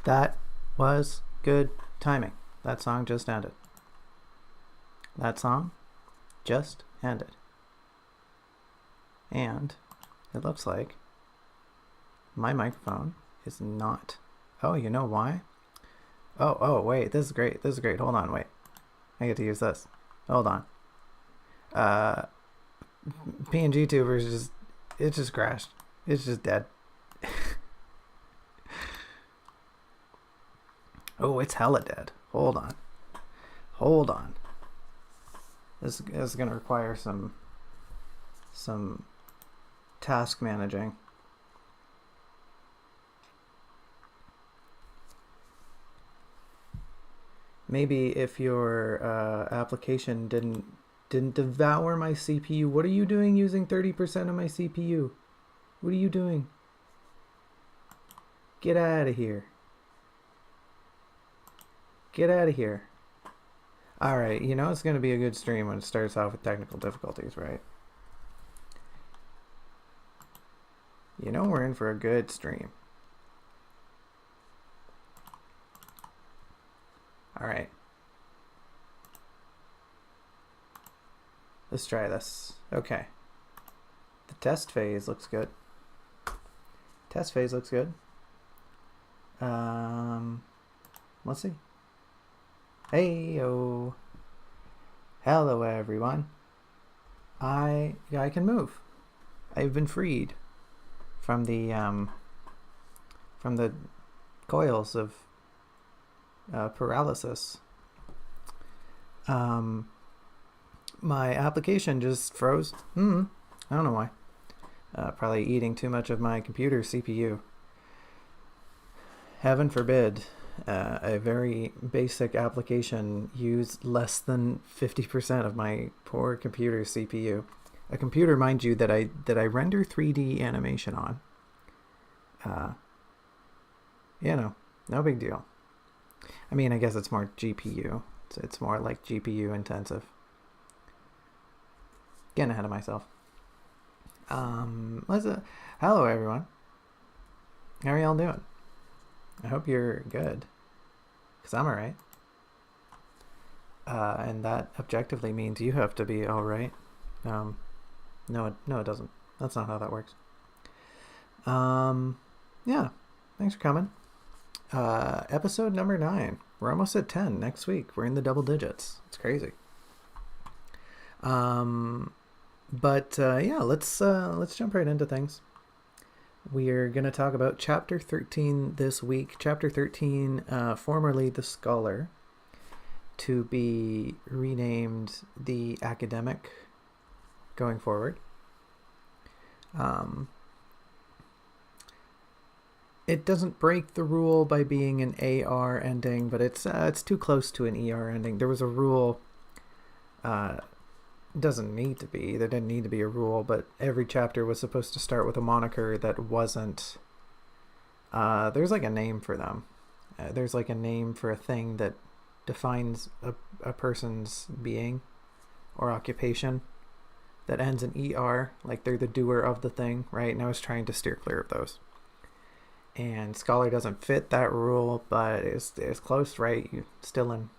That was good timing. That song just ended. That song just ended. And it looks like my microphone is not. Oh, you know why? Oh, wait. This is great. This is great. Hold on, wait. I get to use this. Hold on. PNG tubers just, it just crashed. It's just dead. Oh, it's hella dead. Hold on. Hold on. This is going to require some task managing. Maybe if your application didn't devour my CPU. What are you doing using 30% of my CPU? What are you doing? Get out of here. Get out of here. Alright, you know it's going to be a good stream when it starts off with technical difficulties, right? You know we're in for a good stream. Alright. Let's try this. Okay. The test phase looks good. Test phase looks good. Let's see. Hey-o. Hello, everyone. I can move. I've been freed from the coils of paralysis. My application just froze. I don't know why. Probably eating too much of my computer CPU. Heaven forbid a very basic application use less than 50% of my poor computer CPU. A computer, mind you, that I render 3D animation on. You know, no big deal. I mean, I guess it's more GPU. It's more like GPU intensive. Getting ahead of myself. Hello, everyone. How are y'all doing? I hope you're good, because I'm alright. And that objectively means you have to be alright. No, it doesn't. That's not how that works. Yeah, thanks for coming. Episode number 9. We're almost at 10 next week. We're in the double digits. It's crazy. Yeah, let's jump right into things. We're going to talk about Chapter 13 this week. Chapter 13, formerly The Scholar, to be renamed The Academic going forward. It doesn't break the rule by being an AR ending, but it's too close to an ER ending. There was a rule... doesn't need to be. There didn't need to be a rule, but every chapter was supposed to start with a moniker that wasn't... there's like a name for them. There's like a name for a thing that defines a person's being or occupation that ends in ER, like they're the doer of the thing, right? And I was trying to steer clear of those. And Scholar doesn't fit that rule, but it's close, right? You still an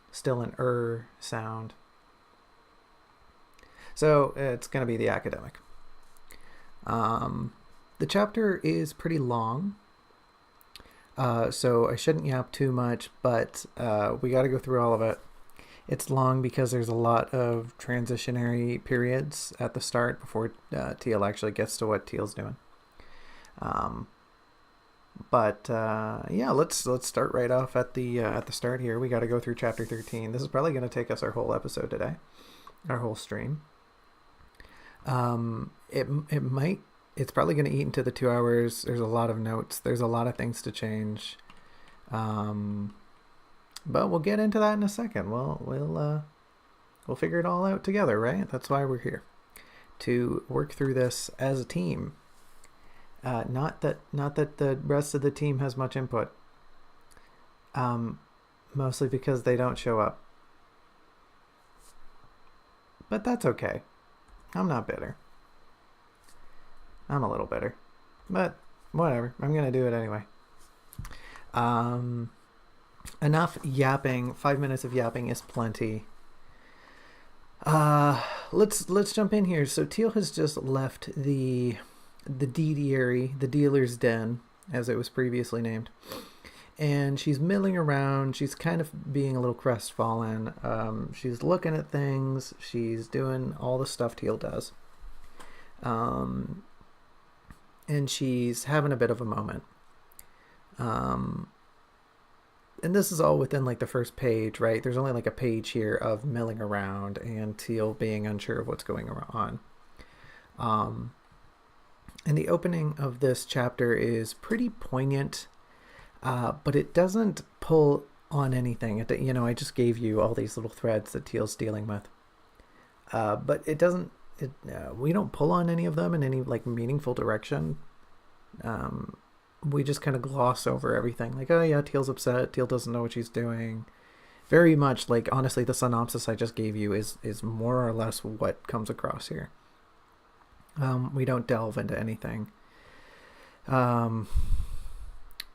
sound. So it's going to be The Academic. The chapter is pretty long, so I shouldn't yap too much, but we got to go through all of it. It's long because there's a lot of transitionary periods at the start before Teal actually gets to what Teal's doing. Yeah, let's start right off at the start here. We got to go through chapter 13. This is probably going to take us our whole episode today, our whole stream. It's probably going to eat into the 2 hours. There's a lot of notes. There's a lot of things to change. But we'll get into that in a second. We'll figure it all out together, right? That's why we're here, to work through this as a team. Not that the rest of the team has much input. Mostly because they don't show up. But that's okay. I'm not bitter. I'm a little bitter. But whatever. I'm going to do it anyway. enough yapping. 5 minutes of yapping is plenty. Let's jump in here. So Teal has just left the deediary, the dealer's den, as it was previously named, and she's milling around. She's kind of being a little crestfallen. She's looking at things. She's doing all the stuff Teal does, and she's having a bit of a moment. And this is all within like the first page, right? There's only like a page here of milling around and Teal being unsure of what's going on. And the opening of this chapter is pretty poignant, but it doesn't pull on anything. I just gave you all these little threads that Teal's dealing with, but it doesn't. We don't pull on any of them in any like meaningful direction. We just kind of gloss over everything. Like, oh yeah, Teal's upset. Teal doesn't know what she's doing. Very much like, honestly, the synopsis I just gave you is more or less what comes across here. We don't delve into anything.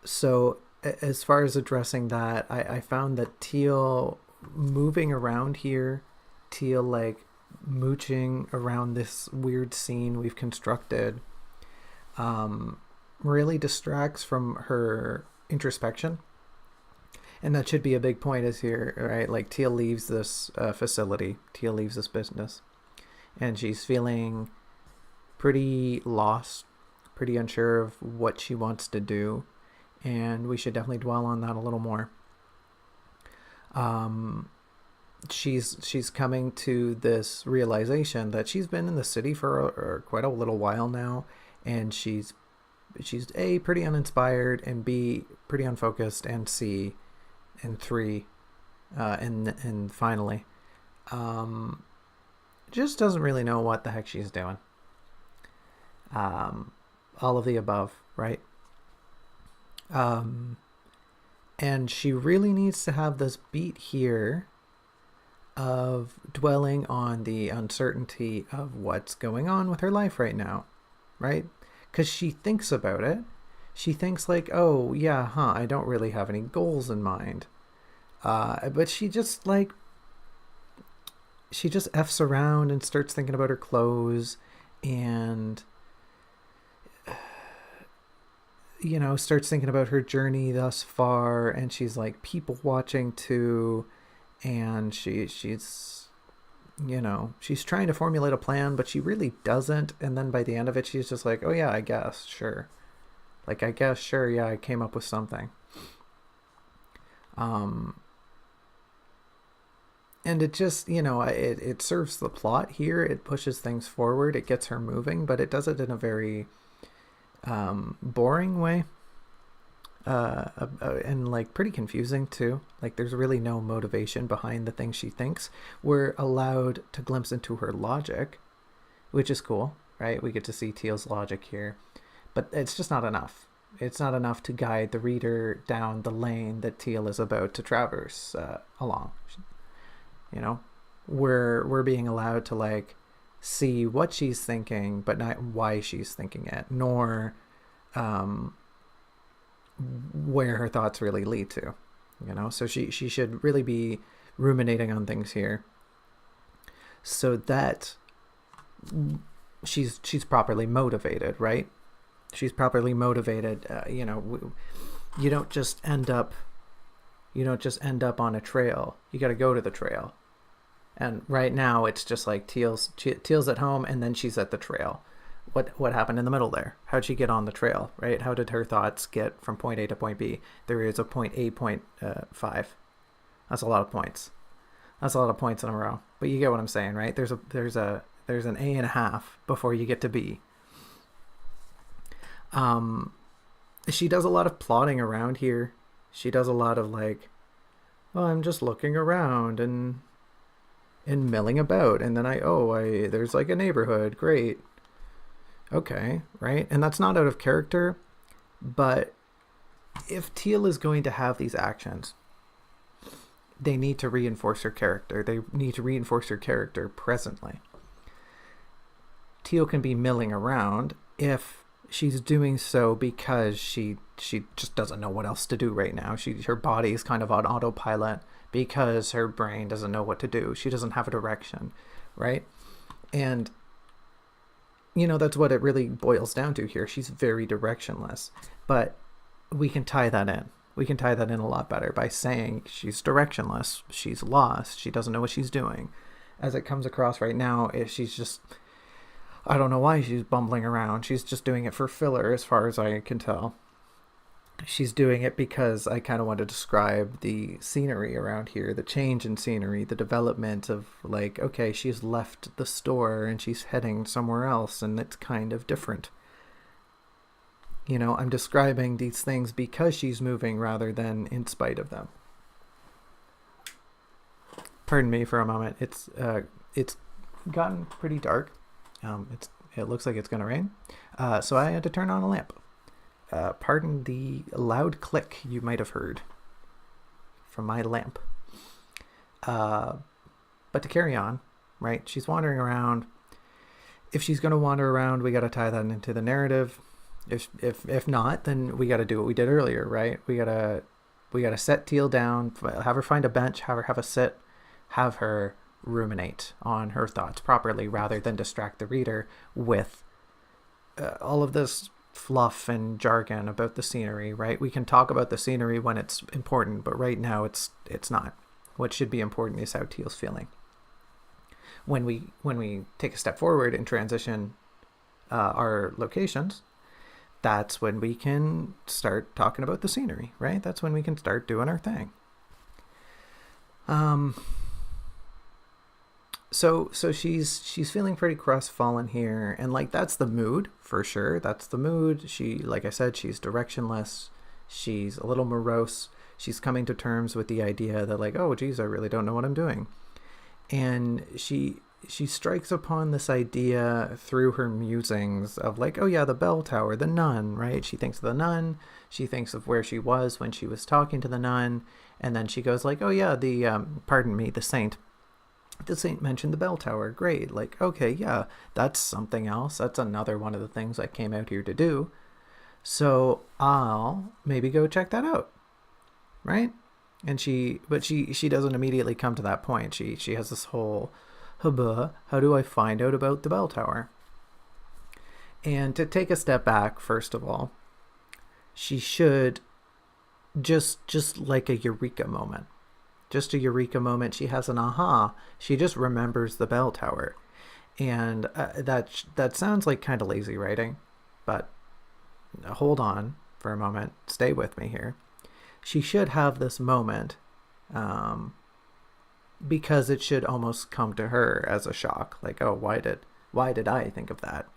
So as far as addressing that, I found that Teal moving around here, Teal like mooching around this weird scene we've constructed, really distracts from her introspection. And that should be a big point is here, right? Like Teal leaves this facility, Teal leaves this business, and she's feeling pretty lost, pretty unsure of what she wants to do, and we should definitely dwell on that a little more. She's coming to this realization that she's been in the city for quite a little while now, and she's A, pretty uninspired, and B, pretty unfocused, and C, and 3, and finally, just doesn't really know what the heck she's doing. All of the above, right? And she really needs to have this beat here of dwelling on the uncertainty of what's going on with her life right now, right? Because she thinks about it. She thinks like, oh yeah, I don't really have any goals in mind. But she just F's around and starts thinking about her clothes and, starts thinking about her journey thus far. And she's like people watching too. And she's trying to formulate a plan, but she really doesn't. And then by the end of it, she's just like, oh yeah, I guess, sure. Yeah, I came up with something. And it just, it serves the plot here. It pushes things forward. It gets her moving, but it does it in a very boring way. And like pretty confusing too. Like there's really no motivation behind the things she thinks. We're allowed to glimpse into her logic, which is cool, right? We get to see Teal's logic here, but it's just not enough. It's not enough to guide the reader down the lane that Teal is about to traverse along. We're being allowed to like see what she's thinking, but not why she's thinking it, nor where her thoughts really lead to, so she should really be ruminating on things here so that she's properly motivated, right? She's properly motivated. You don't just end up on a trail. You got to go to the trail. And right now it's just like Teal's at home and then she's at the trail. What happened in the middle there? How'd she get on the trail, right? How did her thoughts get from point A to point B? There is a point A, point 5. That's a lot of points. That's a lot of points in a row. But you get what I'm saying, right? There's an A and a half before you get to B. She does a lot of plotting around here. She does a lot of like, well, I'm just looking around and milling about, and then there's like a neighborhood, great. Okay, right? And that's not out of character, but if Teal is going to have these actions, they need to reinforce her character. They need to reinforce her character presently. Teal can be milling around if she's doing so because she just doesn't know what else to do right now. Her body is kind of on autopilot because her brain doesn't know what to do. She doesn't have a direction, right? And that's what it really boils down to here. She's very directionless, but we can tie that in. We can tie that in a lot better by saying she's directionless, she's lost, she doesn't know what she's doing. As it comes across right now, she's just, I don't know why she's bumbling around. She's just doing it for filler as far as I can tell. She's doing it because I kind of want to describe the scenery around here, the change in scenery, the development of like, okay, she's left the store and she's heading somewhere else and it's kind of different. I'm describing these things because she's moving rather than in spite of them. Pardon me for a moment. It's gotten pretty dark. It looks like it's going to rain. So I had to turn on a lamp. Pardon the loud click you might have heard from my lamp. But to carry on, right? She's wandering around. If she's going to wander around, we got to tie that into the narrative. If not, then we got to do what we did earlier, right? We gotta set Teal down, have her find a bench, have her have a sit, have her ruminate on her thoughts properly, rather than distract the reader with all of this fluff and jargon about the scenery, right? We can talk about the scenery when it's important, but right now it's not. What should be important is how Teal's feeling. When we take a step forward and transition our locations, that's when we can start talking about the scenery, right? That's when we can start doing our thing. So she's feeling pretty crestfallen here, and like that's the mood for sure. That's the mood. She, like I said, she's directionless. She's a little morose. She's coming to terms with the idea that like, oh geez, I really don't know what I'm doing. And she strikes upon this idea through her musings of like, oh yeah, the bell tower, the nun, right? She thinks of the nun. She thinks of where she was when she was talking to the nun. And then she goes like, oh yeah, the saint. The saint mentioned the bell tower. Great. Like, okay, yeah, that's something else. That's another one of the things I came out here to do. So I'll maybe go check that out. Right? And she doesn't immediately come to that point. She has this whole hubbub. How do I find out about the bell tower? And to take a step back, first of all, she should just like a eureka moment. Just a eureka moment. She has an aha. She just remembers the bell tower. And that sounds like kind of lazy writing, but hold on for a moment. Stay with me here. She should have this moment because it should almost come to her as a shock. Like, oh, why did I think of that?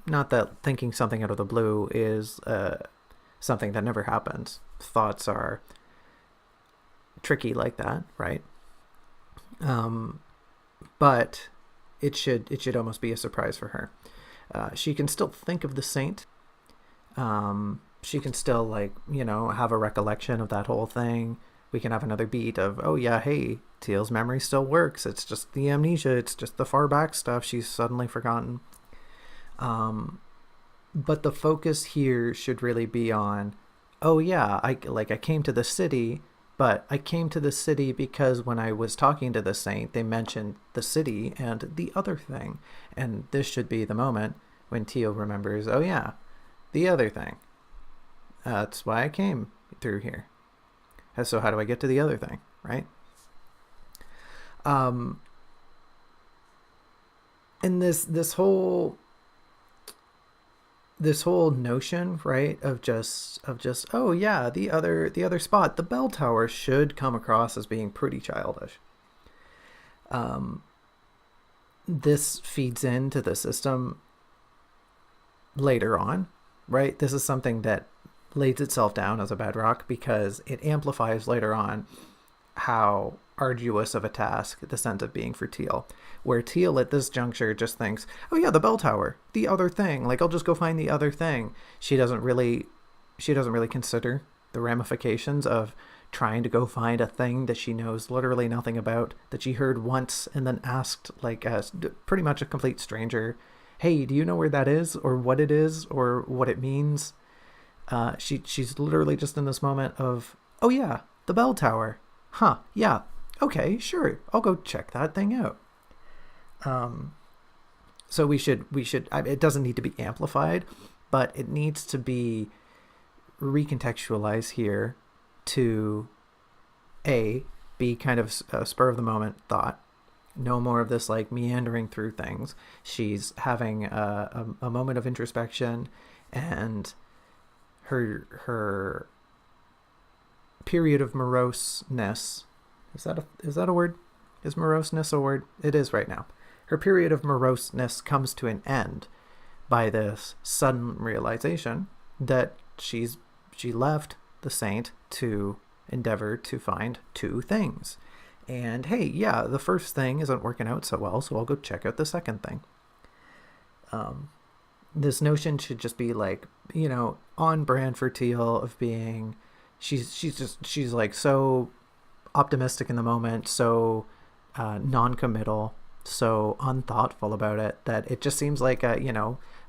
Not that thinking something out of the blue is something that never happens. Thoughts are tricky like that, right? But it should almost be a surprise for her. She can still think of the saint. She can still have a recollection of that whole thing. We can have another beat of, oh yeah, hey, Teal's memory still works. It's just the amnesia. It's just the far back stuff she's suddenly forgotten. But the focus here should really be on, oh yeah, I came to the city, but I came to the city because when I was talking to the saint, they mentioned the city and the other thing. And this should be the moment when Teal remembers, oh yeah, the other thing. That's why I came through here. So how do I get to the other thing, right? And this whole notion, right, of just oh yeah, the other spot, the bell tower, should come across as being pretty childish. This feeds into the system later on, right? This is something that lays itself down as a bedrock because it amplifies later on how arduous of a task this ends up being for Teal, where Teal at this juncture just thinks, oh yeah, the bell tower, the other thing, like I'll just go find the other thing. She doesn't really consider the ramifications of trying to go find a thing that she knows literally nothing about, that she heard once and then asked like pretty much a complete stranger, hey, do you know where that is, or what it is, or what it means? She's literally just in this moment of, oh yeah, the bell tower. Huh, yeah, okay, sure, I'll go check that thing out. So it doesn't need to be amplified, but it needs to be recontextualized here to be kind of a spur of the moment thought. No more of this like meandering through things. She's having a moment of introspection, and her period of moroseness, is that a word? Is moroseness a word? It is right now. Her period of moroseness comes to an end by this sudden realization that she left the saint to endeavor to find two things. And hey, yeah, the first thing isn't working out so well, so I'll go check out the second thing. This notion should just be like, on brand for Teal of being, she's like so optimistic in the moment, so non-committal, so unthoughtful about it, that it just seems like a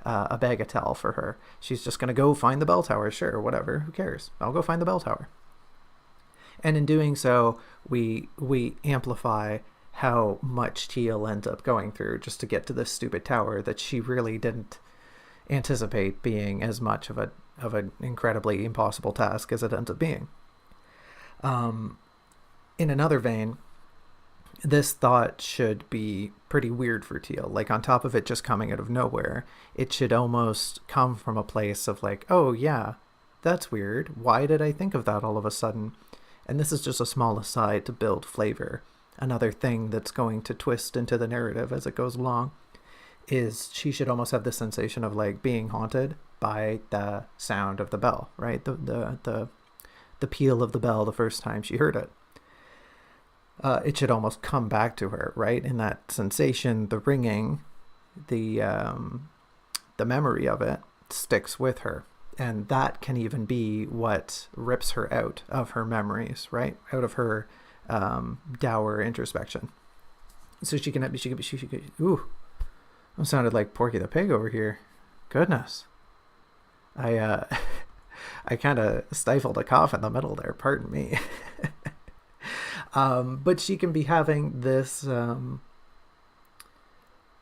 bagatelle for her. She's just going to go find the bell tower. Sure, whatever, who cares? I'll go find the bell tower. And in doing so, we amplify how much Teal ends up going through just to get to this stupid tower that she really didn't anticipate being as much of an incredibly impossible task as it ends up being. In another vein, this thought should be pretty weird for Teal. Like, on top of it just coming out of nowhere, it should almost come from a place of like, oh yeah, that's weird. Why did I think of that all of a sudden? And this is just a small aside to build flavor. Another thing that's going to twist into the narrative as it goes along is she should almost have the sensation of like being haunted by the sound of the bell, right? The peal of the bell the first time she heard it. It should almost come back to her, right? In that sensation, the ringing, the memory of it sticks with her. And that can even be what rips her out of her memories, right? Out of her dour introspection. So she can ooh, I sounded like Porky the Pig over here. Goodness. I kind of stifled a cough in the middle there. Pardon me. But she can be having this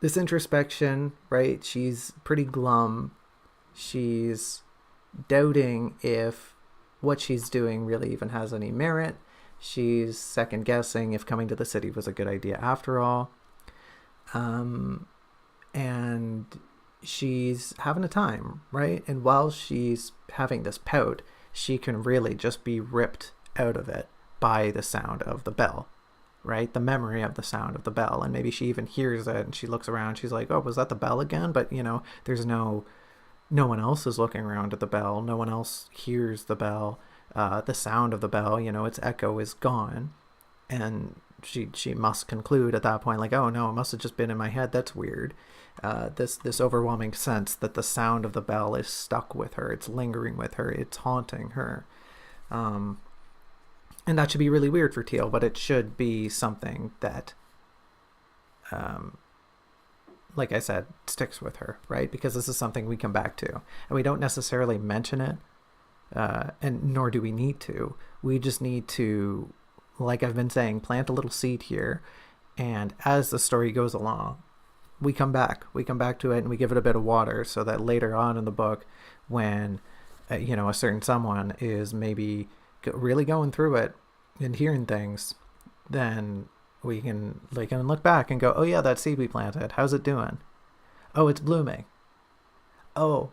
this introspection, right? She's pretty glum. She's doubting if what she's doing really even has any merit. She's second guessing if coming to the city was a good idea after all. And she's having a time, right? And while she's having this pout, she can really just be ripped out of it by the sound of the bell, right? The memory of the sound of the bell. And maybe she even hears it and she looks around. She's like, oh, was that the bell again? But, there's no one else is looking around at the bell. No one else hears the bell. The sound of the bell, its echo is gone. And she must conclude at that point, like, oh no, it must have just been in my head. That's weird. This overwhelming sense that the sound of the bell is stuck with her. It's lingering with her. It's haunting her. And that should be really weird for Teal, but it should be something that, like I said, sticks with her, right? Because this is something we come back to. And we don't necessarily mention it, and nor do we need to. We just need to, like I've been saying, plant a little seed here. And as the story goes along, we come back to it and we give it a bit of water so that later on in the book, when, a certain someone is maybe really going through it and hearing things, then we can look back and go, oh yeah, that seed we planted, how's it doing? Oh, it's blooming. Oh,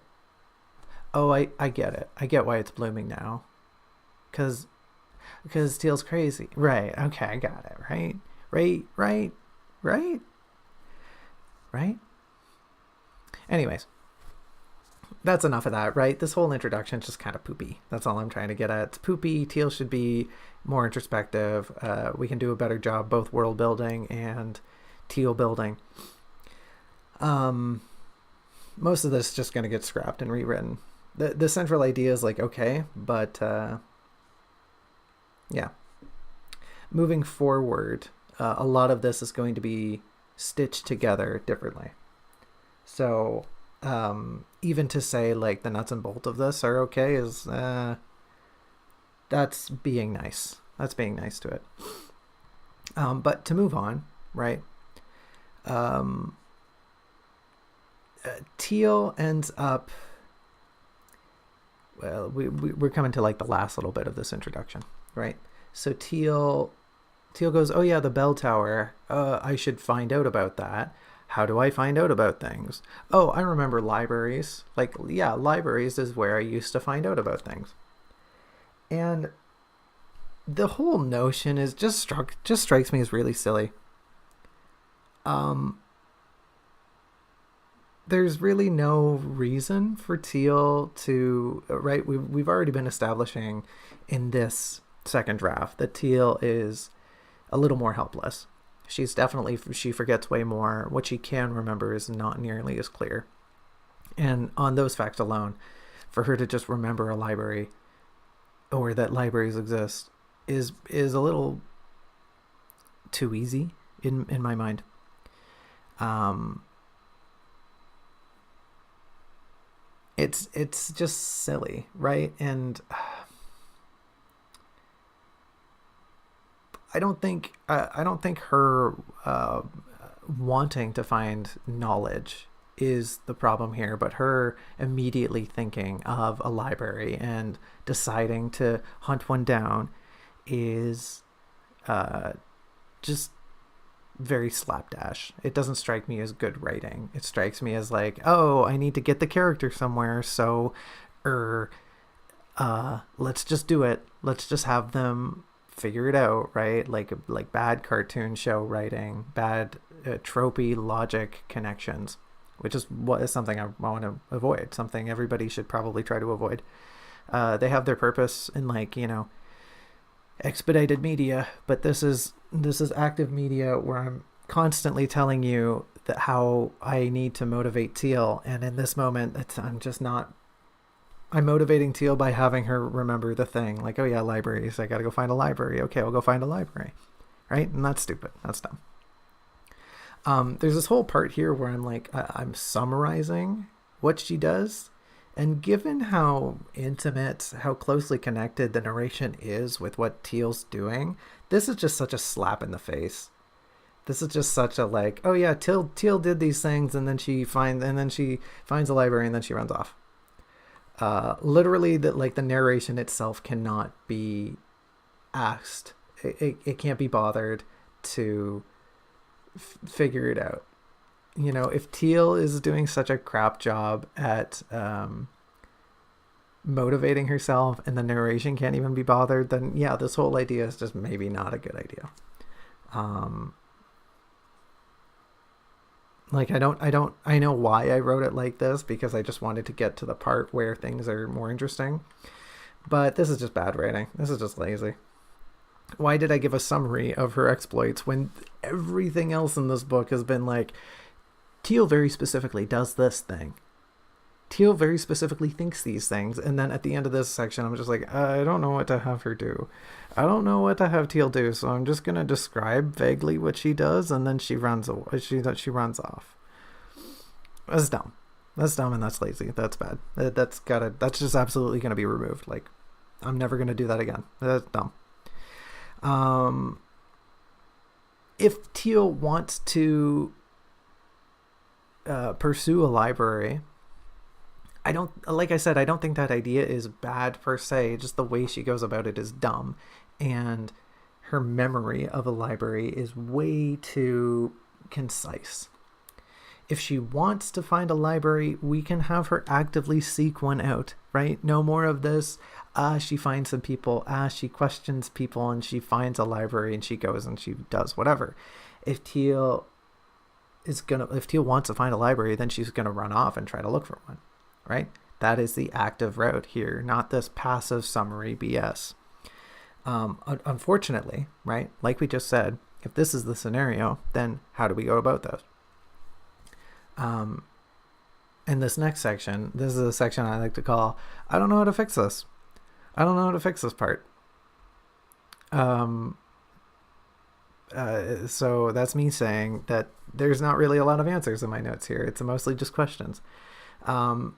I get it. I get why it's blooming now. Because Teal's crazy. Right. Okay, I got it. Right? Anyways, that's enough of that, right? This whole introduction is just kind of poopy. That's all I'm trying to get at. It's poopy. Teal should be more introspective. We can do a better job both world building and Teal building. Most of this is just going to get scrapped and rewritten. The central idea is like, okay, but yeah. Moving forward, a lot of this is going to be stitched together differently. So even to say like the nuts and bolts of this are okay is that's being nice. That's being nice to it. But to move on, right? Um, Teal ends up. Well, we're coming to like the last little bit of this introduction, right? So Teal goes, oh yeah, the bell tower. I should find out about that. How do I find out about things? Oh, I remember libraries. Like, yeah, libraries is where I used to find out about things. And the whole notion is just strikes me as really silly. There's really no reason for Teal to, right? We've already been establishing in this second draft that Teal is a little more helpless. She forgets way more. What she can remember is not nearly as clear. And on those facts alone, for her to just remember a library or that libraries exist is a little too easy in my mind. It's just silly, right? And I don't think her wanting to find knowledge is the problem here, but her immediately thinking of a library and deciding to hunt one down is just very slapdash. It doesn't strike me as good writing. It strikes me as like, oh, I need to get the character somewhere, so let's just do it. Let's just have them figure it out, right? Like bad cartoon show writing, bad tropey logic connections, which is something I want to avoid, something everybody should probably try to avoid. They have their purpose in, like, you know, expedited media, but this is active media where I'm constantly telling you that how I need to motivate Teal, and in this moment I'm motivating Teal by having her remember the thing, like, oh yeah, libraries, I gotta go find a library. Okay, I'll go find a library, right? And that's stupid. That's dumb. There's this whole part here where I'm like, I'm summarizing what she does, and given how intimate, how closely connected the narration is with what Teal's doing, this is just such a slap in the face. This is just such a like, oh yeah, Teal did these things, and then she finds a library, and then she runs off. Literally, the narration itself cannot be asked. It can't be bothered to figure it out. You know, if Teal is doing such a crap job at motivating herself and the narration can't even be bothered, then yeah, this whole idea is just maybe not a good idea. I know why I wrote it like this, because I just wanted to get to the part where things are more interesting. But this is just bad writing. This is just lazy. Why did I give a summary of her exploits when everything else in this book has been like, Teal very specifically does this thing. Teal very specifically thinks these things. And then at the end of this section, I'm just like, I don't know what to have her do. I don't know what to have Teal do. So I'm just going to describe vaguely what she does. And then she runs away. She runs off. That's dumb. That's dumb and that's lazy. That's bad. That's just absolutely going to be removed. Like, I'm never going to do that again. That's dumb. If Teal wants to pursue a library, I don't think that idea is bad per se. Just the way she goes about it is dumb, and her memory of a library is way too concise. If she wants to find a library, we can have her actively seek one out, right? No more of this. She finds some people, she questions people, and she finds a library, and she goes and she does whatever. If Teal wants to find a library, then she's gonna run off and try to look for one, right? That is the active route here, not this passive summary BS. Unfortunately, right, like we just said, if this is the scenario, then how do we go about this? In this next section, this is a section I like to call, I don't know how to fix this. I don't know how to fix this part. So that's me saying that there's not really a lot of answers in my notes here. It's mostly just questions. Um,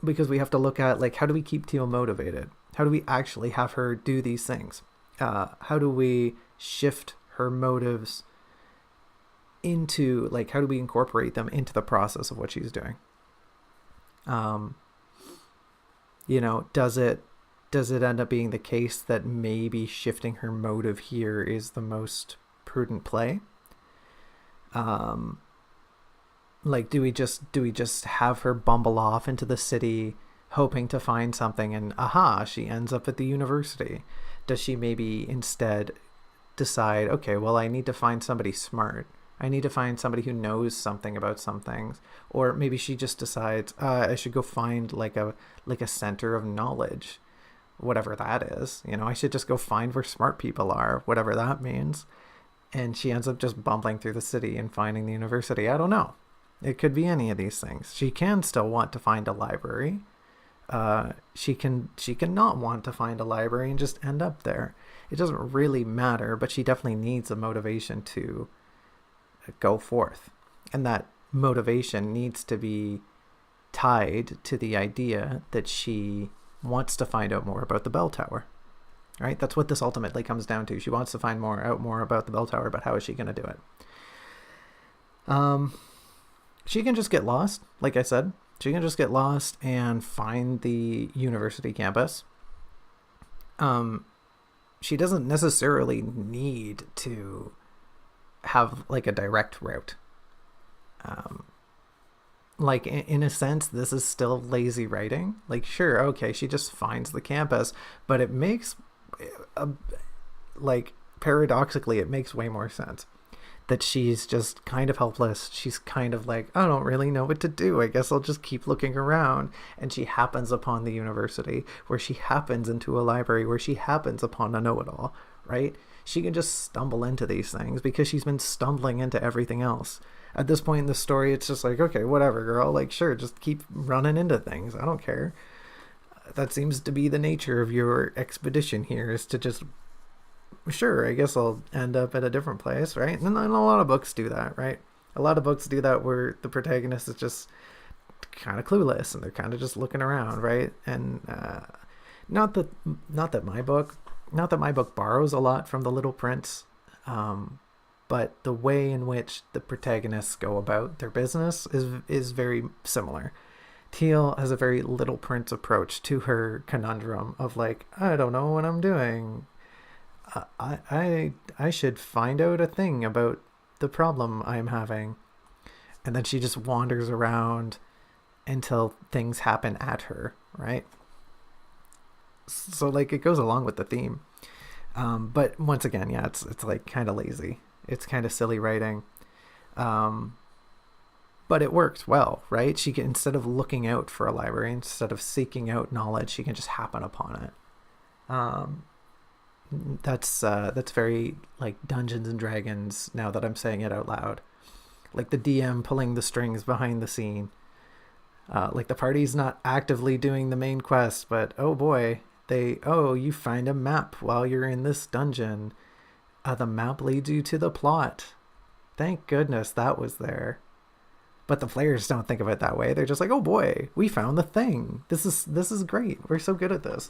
because we have to look at, like, how do we keep Teal motivated? How do we actually have her do these things? How do we shift her motives into, like, how do we incorporate them into the process of what she's doing? Um, does it end up being the case that maybe shifting her motive here is the most prudent play? Um, like, do we just have her bumble off into the city hoping to find something, and aha, she ends up at the university? Does she maybe instead decide, okay, well, I need to find somebody smart, I need to find somebody who knows something about some things? Or maybe she just decides, I should go find like a center of knowledge, whatever that is. I should just go find where smart people are, whatever that means. And she ends up just bumbling through the city and finding the university. I don't know. It could be any of these things. She can still want to find a library. She can not want to find a library and just end up there. It doesn't really matter, but she definitely needs a motivation to go forth. And that motivation needs to be tied to the idea that she wants to find out more about the bell tower. Right? That's what this ultimately comes down to. She wants to find out more about the bell tower, but how is she going to do it? She can just get lost, like I said. She can just get lost and find the university campus. She doesn't necessarily need to have like a direct route. Like, in a sense, this is still lazy writing. Like, sure, okay, she just finds the campus, but it makes, like, paradoxically, it makes way more sense that she's just kind of helpless. She's kind of like, I don't really know what to do. I guess I'll just keep looking around. And she happens upon the university, where she happens into a library, where she happens upon a know-it-all, right? She can just stumble into these things because she's been stumbling into everything else. At this point in the story, it's just like, okay, whatever, girl. Like, sure, just keep running into things. I don't care. That seems to be the nature of your expedition here, is to just, sure, I guess I'll end up at a different place, right? And a lot of books do that, right? A lot of books do that where the protagonist is just kind of clueless and they're kind of just looking around, right? And not that my book borrows a lot from The Little Prince, but the way in which the protagonists go about their business is very similar. Teal has a very Little Prince approach to her conundrum of, like, I don't know what I'm doing. I should find out a thing about the problem I'm having. And then she just wanders around until things happen at her, right? So, like, it goes along with the theme. But once again, yeah, it's like kind of lazy. It's kind of silly writing. But it works well, right? She can, instead of looking out for a library, instead of seeking out knowledge, she can just happen upon it. That's very like Dungeons and Dragons, now that I'm saying it out loud. Like the DM pulling the strings behind the scene. Like the party's not actively doing the main quest, but oh boy, you find a map while you're in this dungeon. The map leads you to the plot. Thank goodness that was there. But the players don't think of it that way. They're just like, oh boy, we found the thing. This is great. We're so good at this.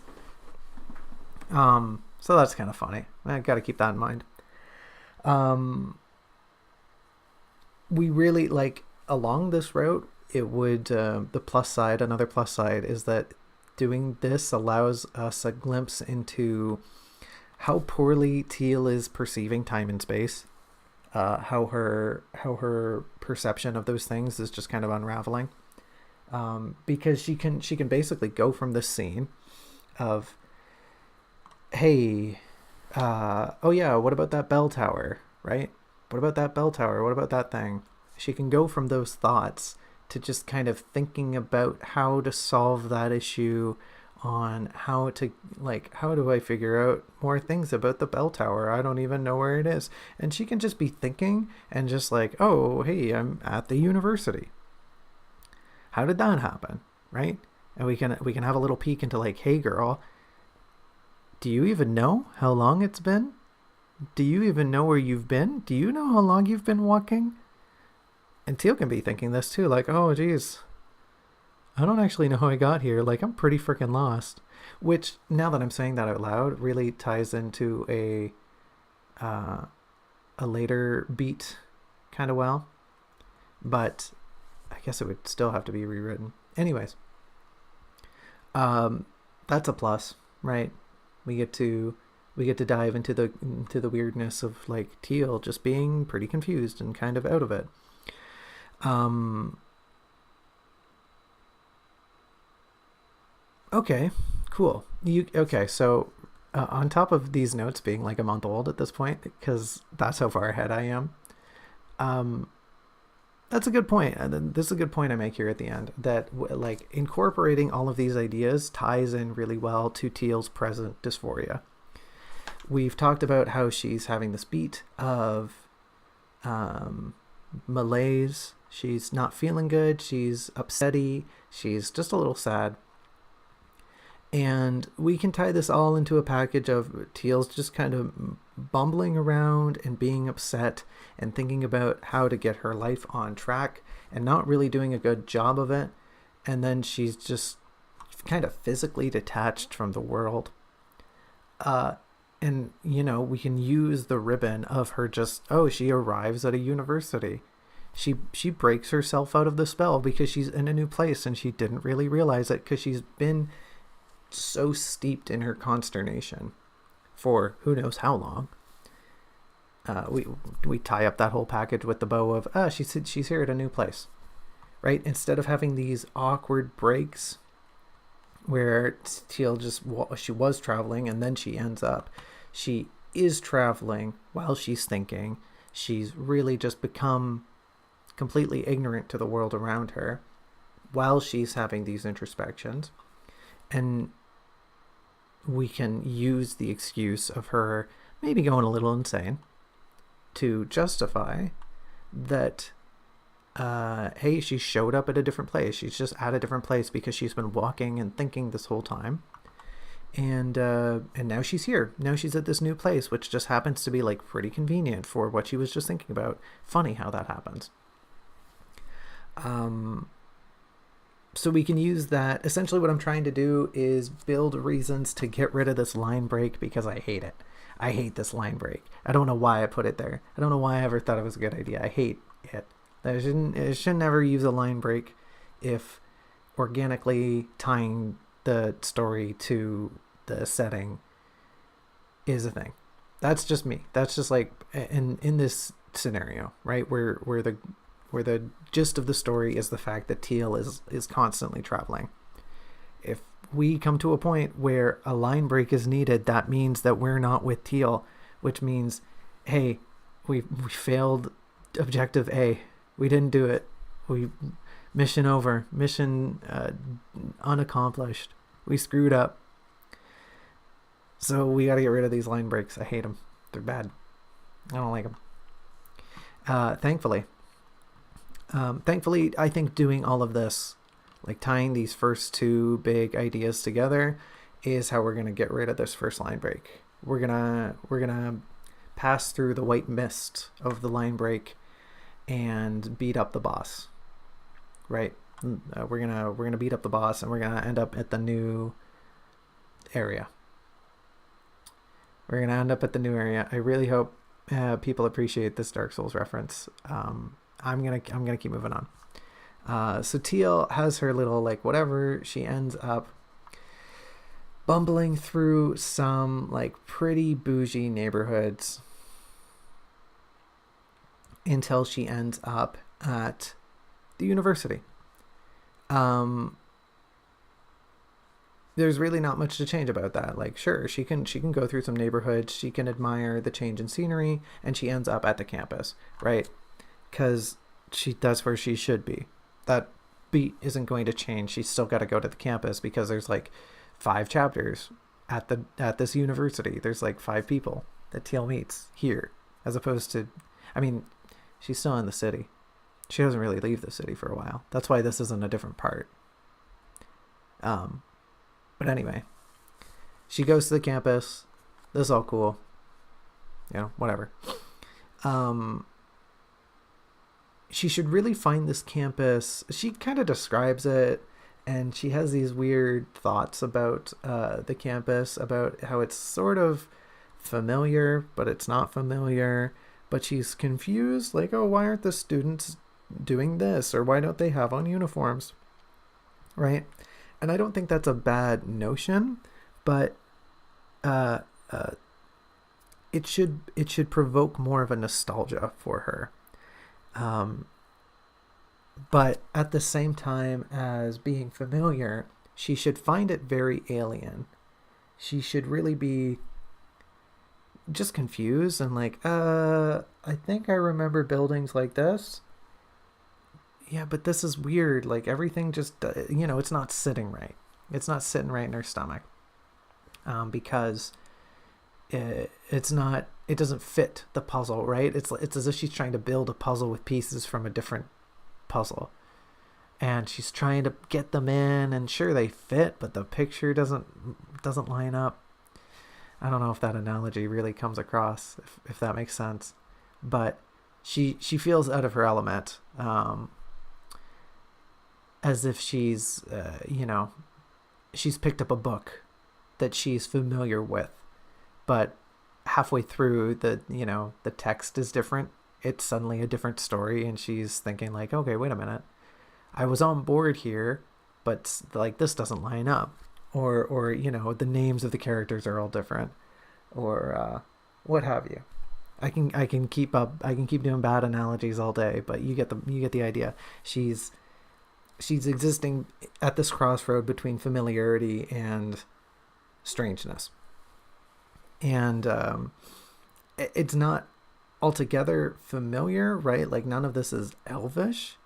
So that's kind of funny. I got to keep that in mind. We really, like, along this route, it would, another plus side is that doing this allows us a glimpse into how poorly Teal is perceiving time and space. How her perception of those things is just kind of unraveling. Because she can basically go from this scene of, hey, oh yeah, what about that bell tower, right? What about that bell tower? What about that thing? She can go from those thoughts to just kind of thinking about how to solve that issue, on how do I figure out more things about the bell tower? I don't even know where it is. And she can just be thinking and just like, oh, hey, I'm at the university. How did that happen? Right? And we can have a little peek into, like, hey girl, do you even know how long it's been Do you even know where you've been? Do you know how long you've been walking? And Teal can be thinking this too, like, oh, geez, I don't actually know how I got here. Like, I'm pretty freaking lost. Which, now that I'm saying that out loud, really ties into a later beat kind of well. But I guess it would still have to be rewritten. Anyways, that's a plus, right? We get to dive into the weirdness of like Teal just being pretty confused and kind of out of it. Okay, cool. Okay? So on top of these notes being like a month old at this point, because that's how far ahead I am. Um, that's a good point. And this is a good point I make here at the end, that like incorporating all of these ideas ties in really well to Teal's present dysphoria. We've talked about how she's having this beat of malaise. She's not feeling good. She's upsetty. She's just a little sad. And we can tie this all into a package of Teal's just kind of bumbling around and being upset and thinking about how to get her life on track and not really doing a good job of it. And then she's just kind of physically detached from the world. And, you know, we can use the ribbon of her just, oh, she arrives at a university. She breaks herself out of the spell because she's in a new place and she didn't really realize it because she's been so steeped in her consternation for who knows how long. We tie up that whole package with the bow of she's here at a new place, right? Instead of having these awkward breaks where Teal she was traveling and then she is traveling while she's thinking. She's really just become completely ignorant to the world around her while she's having these introspections. And we can use the excuse of her maybe going a little insane to justify that, hey, she showed up at a different place. She's just at a different place because she's been walking and thinking this whole time. And now she's here. Now she's at this new place, which just happens to be like pretty convenient for what she was just thinking about. Funny how that happens. So we can use that. Essentially what I'm trying to do is build reasons to get rid of this line break because I hate it. I hate this line break. I don't know why I put it there. I don't know why I ever thought it was a good idea. I hate it. I should never use a line break if organically tying the story to the setting is a thing. That's just me. That's just like in this scenario, right? Where the gist of the story is the fact that Teal is constantly traveling. If we come to a point where a line break is needed, that means that we're not with Teal, which means, hey, we failed objective A. We didn't do it. Mission over. Mission unaccomplished. We screwed up. So we got to get rid of these line breaks. I hate them. They're bad. I don't like them. Thankfully, I think doing all of this, like tying these first two big ideas together, is how we're going to get rid of this first line break. We're gonna pass through the white mist of the line break and beat up the boss, right? We're gonna beat up the boss and we're gonna end up at the new area. I really hope people appreciate this Dark Souls reference. I'm gonna keep moving on. So Teal has her little like whatever. She ends up bumbling through some like pretty bougie neighborhoods until she ends up at the university. There's really not much to change about that. Like, sure, she can go through some neighborhoods, she can admire the change in scenery, and she ends up at the campus, right? Because that's where she should be. That beat isn't going to change. She's still got to go to the campus because there's like 5 chapters at this university. There's like 5 people that Teal meets here, as opposed to, I mean, she's still in the city. She doesn't really leave the city for a while. That's why this isn't a different part. But anyway, she goes to the campus. This is all cool. whatever. She should really find this campus. She kind of describes it, and she has these weird thoughts about the campus, about how it's sort of familiar, but it's not familiar. But she's confused, like, oh, why aren't the students doing this? Or why don't they have on uniforms? Right? And I don't think that's a bad notion, but it should provoke more of a nostalgia for her. But at the same time as being familiar, she should find it very alien. She should really be just confused and like, I think I remember buildings like this. Yeah, but this is weird. Like everything just, it's not sitting right. It's not sitting right in her stomach. Because it doesn't fit the puzzle, right? It's as if she's trying to build a puzzle with pieces from a different puzzle, and she's trying to get them in, and sure they fit, but the picture doesn't line up. I don't know if that analogy really comes across, if that makes sense, but she feels out of her element, as if she's she's picked up a book that she's familiar with, but halfway through the text is different. It's suddenly a different story, and she's thinking like, okay, wait a minute, I was on board here, but like this doesn't line up, or the names of the characters are all different, or what have you. I can keep doing bad analogies all day, but you get the idea. She's existing at this crossroad between familiarity and strangeness, and it's not altogether familiar, right? Like none of this is elvish,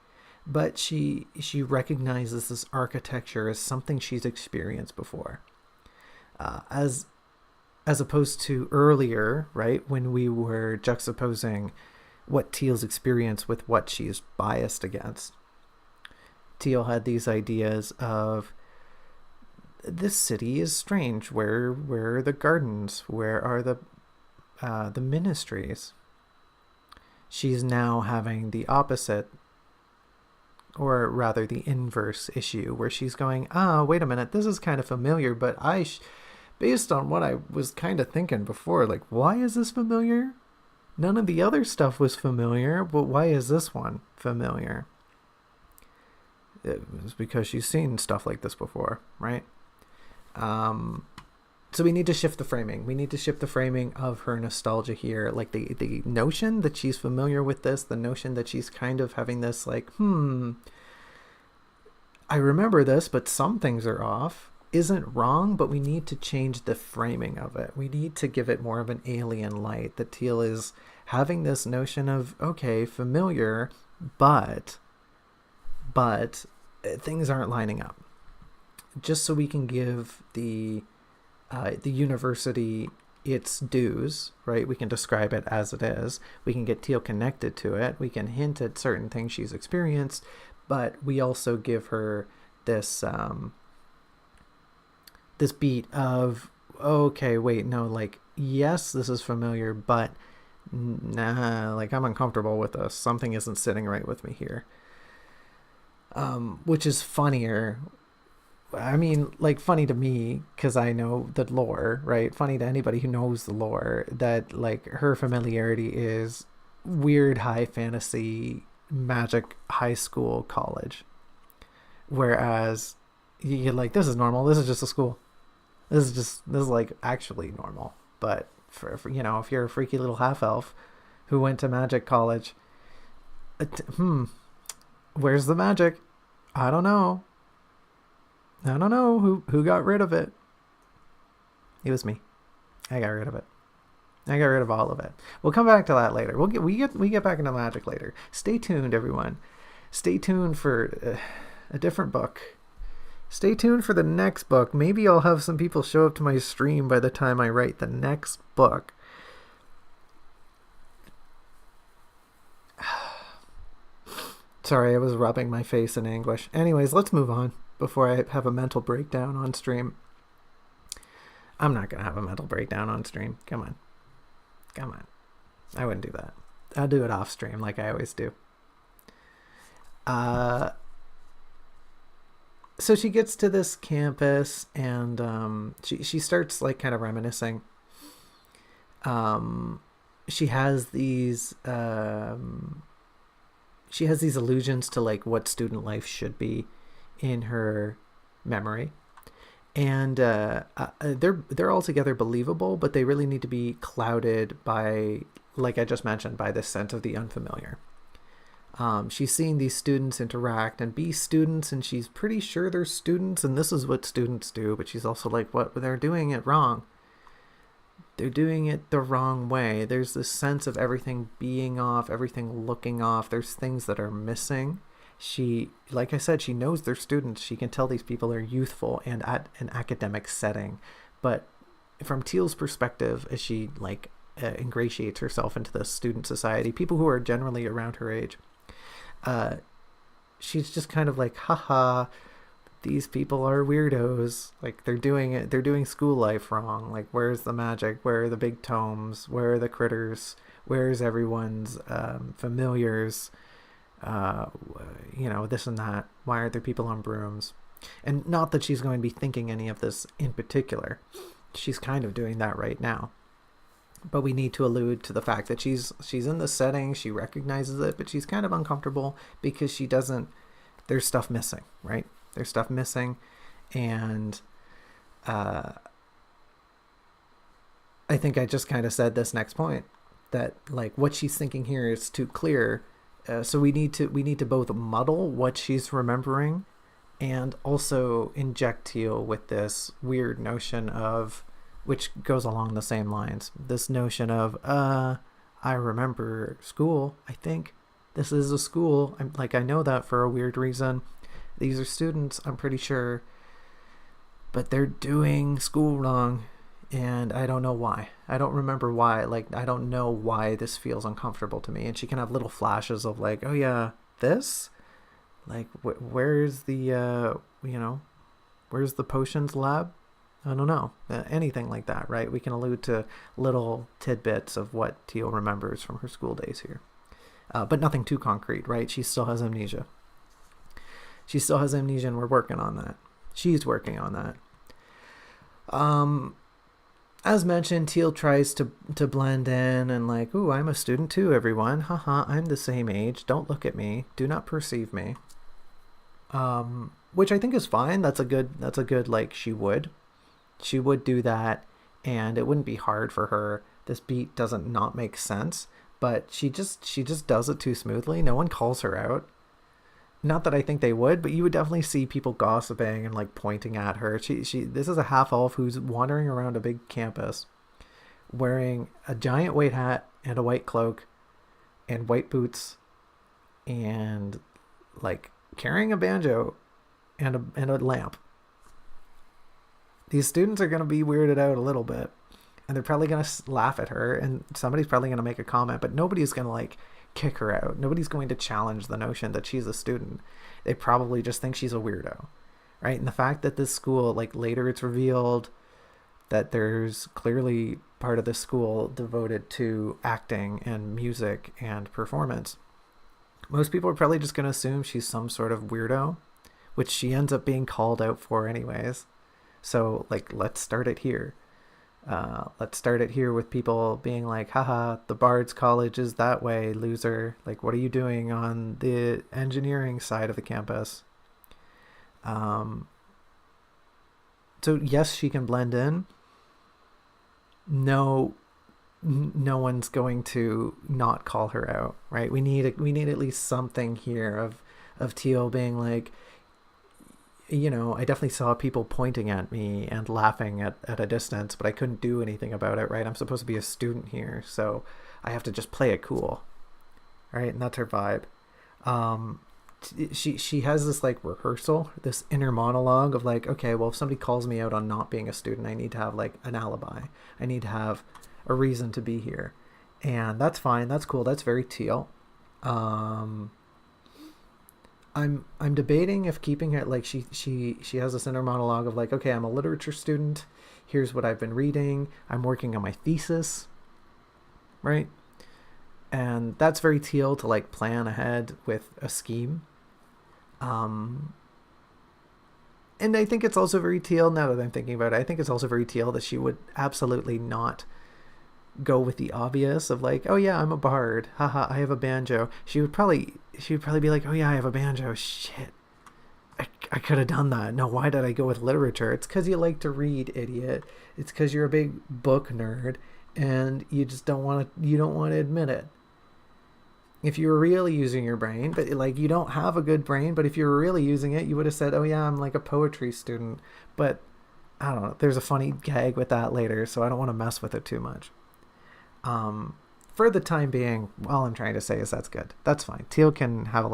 but she recognizes this architecture as something she's experienced before, as opposed to earlier, right, when we were juxtaposing what Teal's experience with what she's biased against. Teal had these ideas of, this city is strange. Where are the gardens? Where are the ministries? She's now having the opposite, or rather the inverse issue, where she's going, wait a minute, this is kind of familiar, but based on what I was kind of thinking before, like, why is this familiar? None of the other stuff was familiar, but why is this one familiar? It's because she's seen stuff like this before, right? So we need to shift the framing. We need to shift the framing of her nostalgia here. Like the notion that she's familiar with this, the notion that she's kind of having this like, I remember this, but some things are off, isn't wrong, but we need to change the framing of it. We need to give it more of an alien light. That Teal is having this notion of, okay, familiar, but things aren't lining up. Just so we can give the university its dues, right? We can describe it as it is. We can get Teal connected to it. We can hint at certain things she's experienced, but we also give her this this beat of, okay, wait, no, like, yes, this is familiar, but nah, like, I'm uncomfortable with this. Something isn't sitting right with me here. Which is funnier. I mean, like, funny to me because I know the lore, right? Funny to anybody who knows the lore, that like her familiarity is weird high fantasy magic high school college, whereas you're like, this is normal, this is just a school, this is like actually normal. But for if you're a freaky little half elf who went to magic college, where's the magic? I don't know who got rid of it. It was me. I got rid of it. I got rid of all of it. We'll come back to that later. We get back into magic later. Stay tuned, everyone. Stay tuned for a different book. Stay tuned for the next book. Maybe I'll have some people show up to my stream by the time I write the next book. Sorry, I was rubbing my face in anguish. Anyways, let's move on before I have a mental breakdown on stream. I'm not going to have a mental breakdown on stream. Come on. I wouldn't do that. I'll do it off stream like I always do. So she gets to this campus, and she starts like kind of reminiscing. Um, she has these allusions to like what student life should be in her memory, and they're altogether believable, but they really need to be clouded by, like I just mentioned, by this sense of the unfamiliar. She's seeing these students interact and be students, and she's pretty sure they're students, and this is what students do, but she's also like, what? They're doing it wrong. They're doing it the wrong way. There's this sense of everything being off, everything looking off. There's things that are missing. She, like I said, she knows they're students. She can tell these people are youthful and at an academic setting. But from Teal's perspective, as she like ingratiates herself into the student society, people who are generally around her age, she's just kind of like, haha, these people are weirdos. Like, they're doing school life wrong. Like, where's the magic? Where are the big tomes? Where are the critters? Where's everyone's familiars? This and that. Why aren't there people on brooms? And not that she's going to be thinking any of this in particular. She's kind of doing that right now. But we need to allude to the fact that she's in the setting, she recognizes it, but she's kind of uncomfortable because she doesn't, there's stuff missing, right? There's stuff missing, and I think I just kind of said this next point, that like what she's thinking here is too clear, so we need to both muddle what she's remembering and also inject Teal with this weird notion of, which goes along the same lines, this notion of I remember school. I think this is a school. I know that for a weird reason. These are students, I'm pretty sure, but they're doing school wrong, and I don't know why. I don't remember why. Like, I don't know why this feels uncomfortable to me. And she can have little flashes of like, oh yeah, this, like, where's the where's the potions lab? I don't know. Anything like that, right? We can allude to little tidbits of what Teal remembers from her school days here. But nothing too concrete, right? She still has amnesia. And we're working on that. She's working on that. As mentioned, Teal tries to blend in and like, ooh, I'm a student too, everyone. Haha, I'm the same age. Don't look at me. Do not perceive me. Which I think is fine. That's a good like, she would do that, and it wouldn't be hard for her. This beat doesn't not make sense, but she just does it too smoothly. No one calls her out. Not that I think they would, but you would definitely see people gossiping and like pointing at her. This is a half elf who's wandering around a big campus wearing a giant white hat and a white cloak and white boots and like carrying a banjo and a lamp. These students are going to be weirded out a little bit, and they're probably going to laugh at her, and somebody's probably going to make a comment, but nobody's going to like kick her out. Nobody's going to challenge the notion that she's a student. They probably just think she's a weirdo, right? And the fact that this school, like later it's revealed that there's clearly part of the school devoted to acting and music and performance. Most people are probably just going to assume she's some sort of weirdo, which she ends up being called out for anyways. So like, let's start it here. Let's start it here with people being like, haha, the Bard's College is that way, loser. Like, what are you doing on the engineering side of the campus? So yes, she can blend in. No one's going to not call her out, right? We need at least something here of Teal being like, I definitely saw people pointing at me and laughing at a distance, but I couldn't do anything about it, right? I'm supposed to be a student here, so I have to just play it cool, right? And that's her vibe. She has this like rehearsal, this inner monologue of like, okay, well, if somebody calls me out on not being a student, I need to have like an alibi. I need to have a reason to be here, and that's fine. That's cool. That's very Teal. I'm debating if keeping it like she has this inner monologue of like, okay, I'm a literature student. Here's what I've been reading. I'm working on my thesis, right? And that's very Teal to like plan ahead with a scheme. Um, and I think it's also very Teal, now that I'm thinking about it, I think it's also very Teal that she would absolutely not go with the obvious of like, oh yeah, I'm a bard, haha, I have a banjo. She would probably be like, oh yeah, I have a banjo, shit, I could have done that. No, why did I go with literature? It's because you like to read, idiot. It's because you're a big book nerd and you just don't want to admit it. If you were really using your brain, but like you don't have a good brain, but if you were really using it, you would have said, oh yeah, I'm like a poetry student. But I don't know, there's a funny gag with that later, so I don't want to mess with it too much. For the time being, all I'm trying to say is that's good. That's fine. Teal can have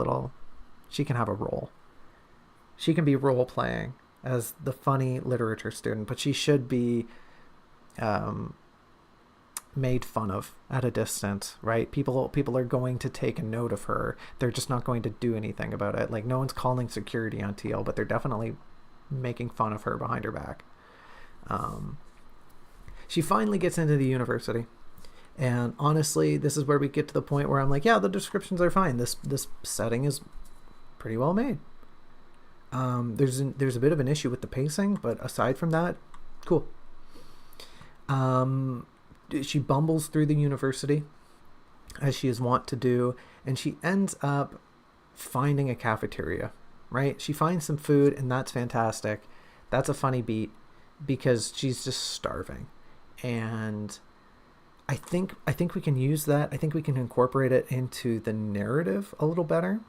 she can have a role. She can be role playing as the funny literature student, but she should be made fun of at a distance, right? People are going to take a note of her. They're just not going to do anything about it. Like, no one's calling security on Teal, but they're definitely making fun of her behind her back. She finally gets into the university. And honestly, this is where we get to the point where I'm like, yeah, the descriptions are fine. This setting is pretty well made. There's a bit of an issue with the pacing, but aside from that, cool. She bumbles through the university, as she is wont to do, and she ends up finding a cafeteria, right? She finds some food, and that's fantastic. That's a funny beat because she's just starving. And I think we can use that. I think we can incorporate it into the narrative a little better.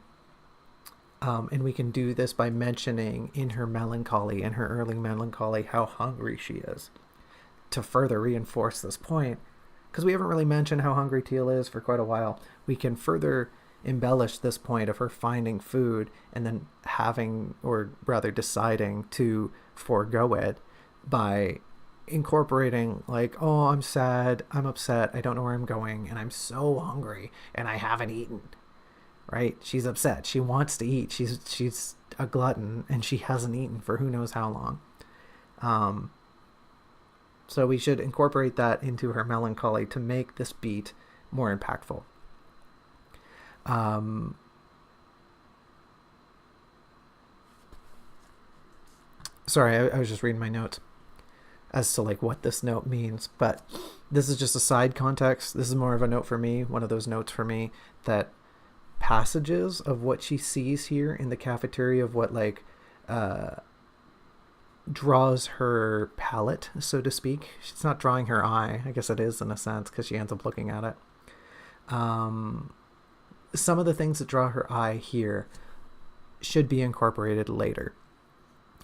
And we can do this by mentioning in her melancholy, in her early melancholy, how hungry she is, to further reinforce this point. Because we haven't really mentioned how hungry Teal is for quite a while. We can further embellish this point of her finding food and then having, or rather deciding to forego it by incorporating like, oh, I'm sad, I'm upset, I don't know where I'm going, and I'm so hungry and I haven't eaten. Right? She's upset. She wants to eat. She's a glutton and she hasn't eaten for who knows how long. So we should incorporate that into her melancholy to make this beat more impactful. Sorry, I was just reading my notes as to like what this note means, but this is just a side context. This is more of a note for me, one of those notes for me that passages of what she sees here in the cafeteria, of what like draws her palate, so to speak. She's not drawing her eye. I guess it is in a sense because she ends up looking at it. Some of the things that draw her eye here should be incorporated later.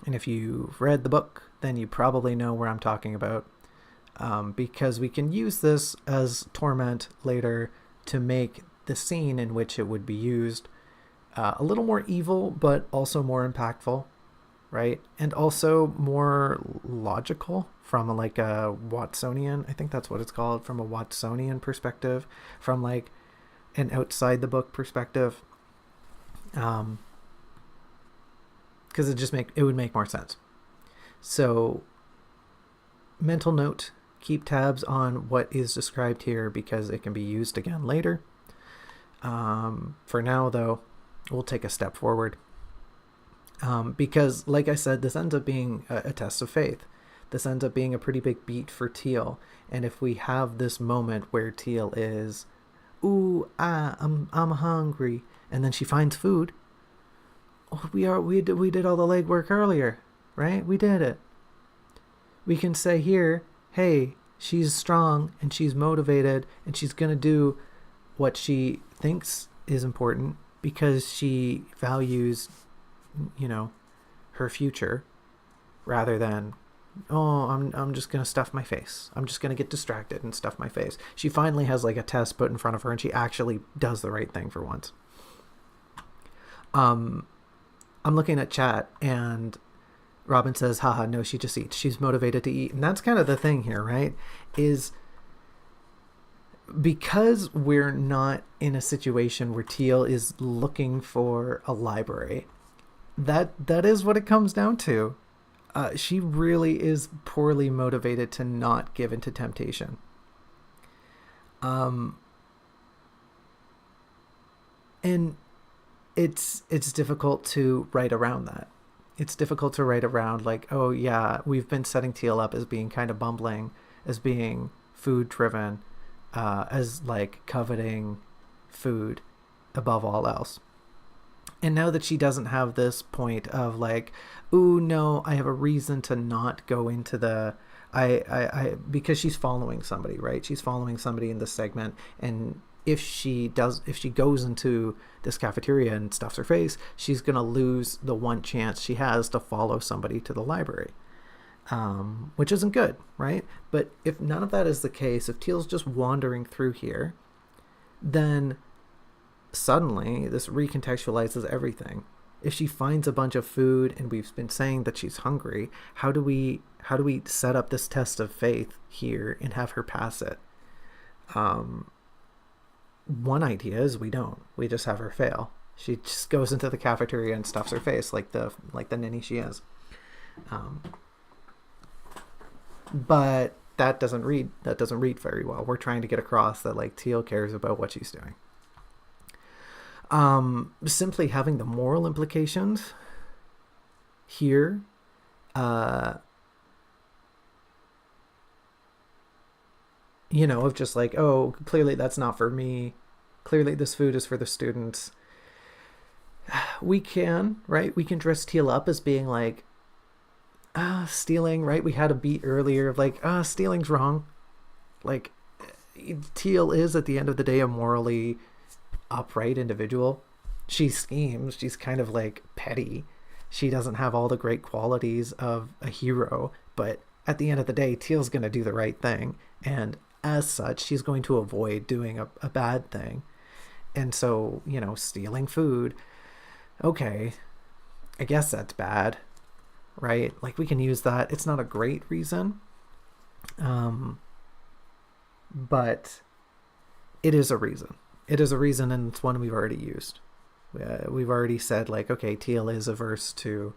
And if you've read the book, then you probably know where I'm talking about, because we can use this as torment later to make the scene in which it would be used a little more evil, but also more impactful, right? And also more logical from like a Watsonian, I think that's what it's called, from a Watsonian perspective, from like an outside the book perspective, because it would make more sense. So mental note, keep tabs on what is described here because it can be used again later. For now, though, we'll take a step forward. Because, like I said, this ends up being a test of faith. This ends up being a pretty big beat for Teal. And if we have this moment where Teal is, ooh, I'm hungry, and then she finds food. Oh, we did all the legwork earlier, right? We did it. We can say here, hey, she's strong and she's motivated and she's gonna do what she thinks is important because she values, her future, rather than, oh, I'm just gonna stuff my face. I'm just gonna get distracted and stuff my face. She finally has like a test put in front of her and she actually does the right thing for once. I'm looking at chat and Robin says, haha, no, she just eats. She's motivated to eat. And that's kind of the thing here, right? Is because we're not in a situation where Teal is looking for a library, that is what it comes down to. She really is poorly motivated to not give into temptation. And it's difficult to write around that. It's difficult to write around like, oh yeah, we've been setting Teal up as being kind of bumbling, as being food driven, as like coveting food above all else. And now that she doesn't have this point of like, ooh, no, I have a reason to not go into the, because she's following somebody, right? She's following somebody in this segment. And if she goes into this cafeteria and stuffs her face, she's going to lose the one chance she has to follow somebody to the library, which isn't good, right? But if none of that is the case, if Teal's just wandering through here, then suddenly this recontextualizes everything. If she finds a bunch of food and we've been saying that she's hungry, how do we set up this test of faith here and have her pass it? One idea is we just have her fail. She just goes into the cafeteria and stuffs her face like the ninny she is. But that doesn't read very well. We're trying to get across that like Teal cares about what she's doing. Simply having the moral implications here, of just like, oh, clearly that's not for me. Clearly this food is for the students. We can dress Teal up as being like, stealing, right? We had a beat earlier of like, stealing's wrong. Like, Teal is at the end of the day a morally upright individual. She schemes. She's kind of like petty. She doesn't have all the great qualities of a hero, but at the end of the day, Teal's going to do the right thing. And as such, she's going to avoid doing a bad thing. And so, stealing food, okay, I guess that's bad, right? Like, we can use that. It's not a great reason, but it is a reason. It is a reason, and it's one we've already used. We've already said, like, okay, Teal is averse to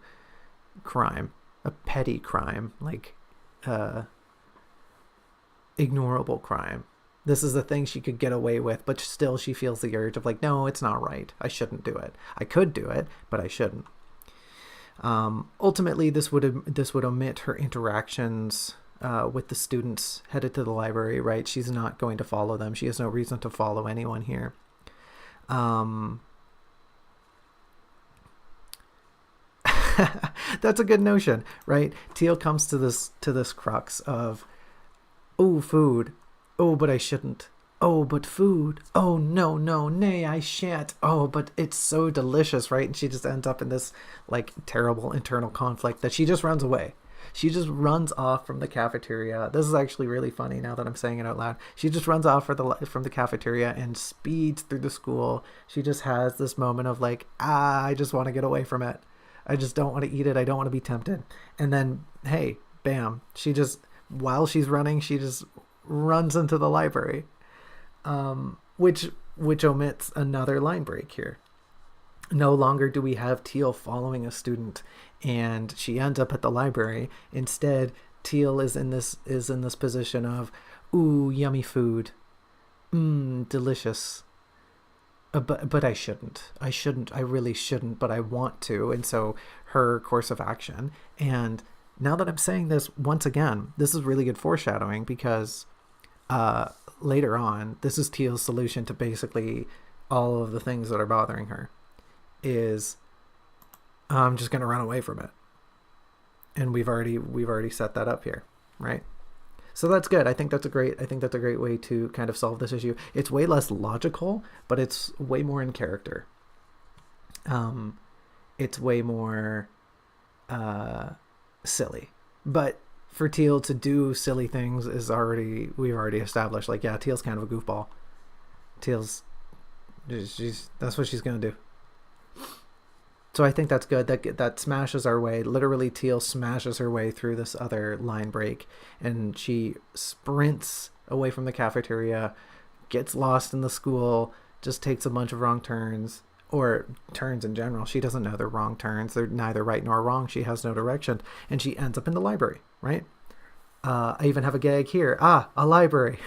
crime, a petty crime, like ignorable crime. This is the thing she could get away with, but still she feels the urge of like, no, it's not right. I shouldn't do it. I could do it, but I shouldn't. Ultimately, this would omit her interactions with the students headed to the library, right? She's not going to follow them. She has no reason to follow anyone here. That's a good notion, right? Teal comes to this crux of, oh, food. Oh, but I shouldn't. Oh, but food. Oh, no, nay, I shan't. Oh, but it's so delicious, right? And she just ends up in this like terrible internal conflict that she just runs away. She just runs off from the cafeteria. This is actually really funny now that I'm saying it out loud. She just runs off from the cafeteria and speeds through the school. She just has this moment of like, I just want to get away from it. I just don't want to eat it. I don't want to be tempted. And then, hey, bam. While she's running, she just runs into the library, which omits another line break here. No longer do we have Teal following a student and she ends up at the library. Instead, Teal is in this position of, ooh, yummy food, delicious, but I shouldn't, I really shouldn't, but I want to. And so her course of action. And now that I'm saying this once again, this is really good foreshadowing, because later on, this is Teal's solution to basically all of the things that are bothering her. Is I'm just going to run away from it. And we've already set that up here, right? So that's good. I think that's a great way to kind of solve this issue. It's way less logical, but it's way more in character. It's way more silly. But for Teal to do silly things we've already established, like, yeah, Teal's kind of a goofball. That's what she's going to do. So I think that's good. That smashes our way. Literally, Teal smashes her way through this other line break, and she sprints away from the cafeteria, gets lost in the school, just takes a bunch of wrong turns, or turns in general. She doesn't know they're wrong turns. They're neither right nor wrong. She has no direction, and she ends up in the library, right? I even have a gag here. A library.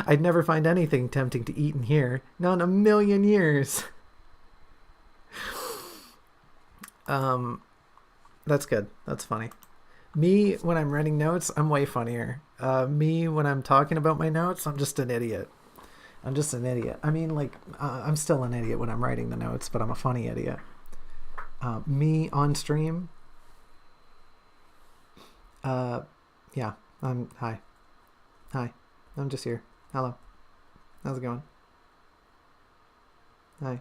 I'd never find anything tempting to eat in here. Not in a million years. That's good. That's funny. Me, when I'm writing notes, I'm way funnier. Me, when I'm talking about my notes, I'm just an idiot. I'm just an idiot. I mean, like, I'm still an idiot when I'm writing the notes, but I'm a funny idiot. Me on stream, yeah, hi. Hi. I'm just here. Hello. How's it going? Hi.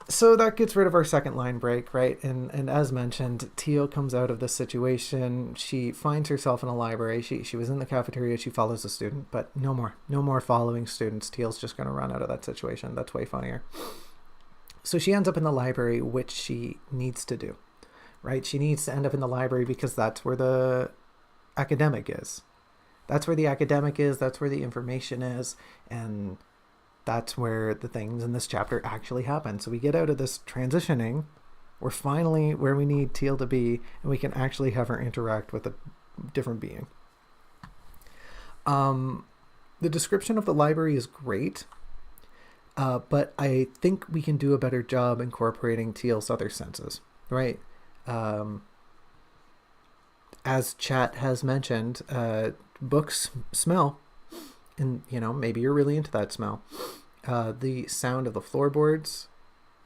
So that gets rid of our second line break, right? And as mentioned, Teal comes out of this situation. She finds herself in a library. She was in the cafeteria. She follows a student, but no more following students. Teal's just going to run out of that situation. That's way funnier. So she ends up in the library, which she needs to do, right? She needs to end up in the library because that's where the academic is. That's where the academic is. That's where the information is. And that's where the things in this chapter actually happen. So we get out of this transitioning. We're finally where we need Teal to be, and we can actually have her interact with a different being. The description of the library is great, but I think we can do a better job incorporating Teal's other senses, right? As chat has mentioned, books smell, and maybe you're really into that smell. The sound of the floorboards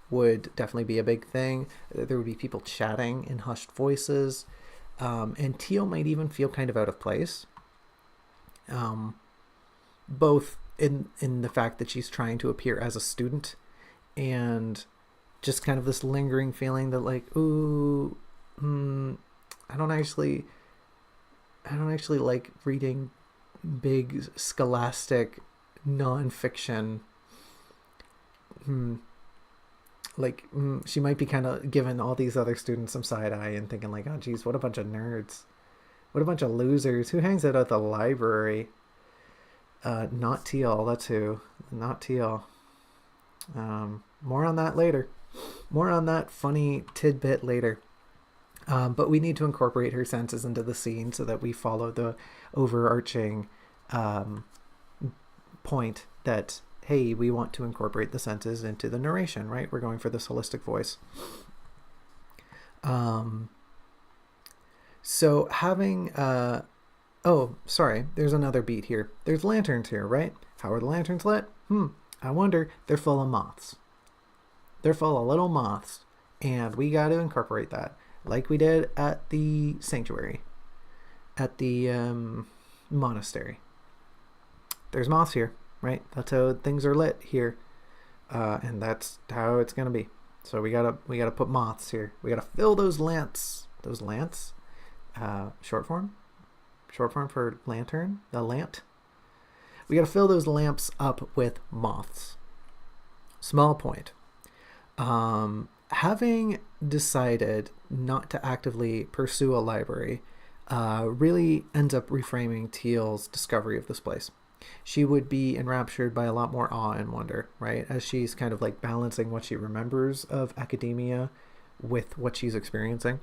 would definitely be a big thing. There would be people chatting in hushed voices, and Teal might even feel kind of out of place, both in the fact that she's trying to appear as a student, and just kind of this lingering feeling that like, ooh, I don't actually like reading big scholastic nonfiction. She might be kind of giving all these other students some side eye and thinking like, oh geez, what a bunch of nerds, what a bunch of losers, who hangs out at the library. Not Teal. That's who. Not Teal. More on that later. More on that funny tidbit later. But we need to incorporate her senses into the scene so that we follow the overarching point that, hey, we want to incorporate the senses into the narration, right? We're going for this holistic voice. So having... oh, sorry, there's another beat here. There's lanterns here, right? How are the lanterns lit? I wonder. They're full of moths. They're full of little moths. And we got to incorporate that. Like we did at the sanctuary, at the monastery. There's moths here, right? That's how things are lit here, and that's how it's gonna be. So we gotta put moths here. We gotta fill those lamps. Those lamps, short form for lantern. The lamp. We gotta fill those lamps up with moths. Small point. Having decided not to actively pursue a library really ends up reframing Teal's discovery of this place. She would be enraptured by a lot more awe and wonder, right? As she's kind of like balancing what she remembers of academia with what she's experiencing.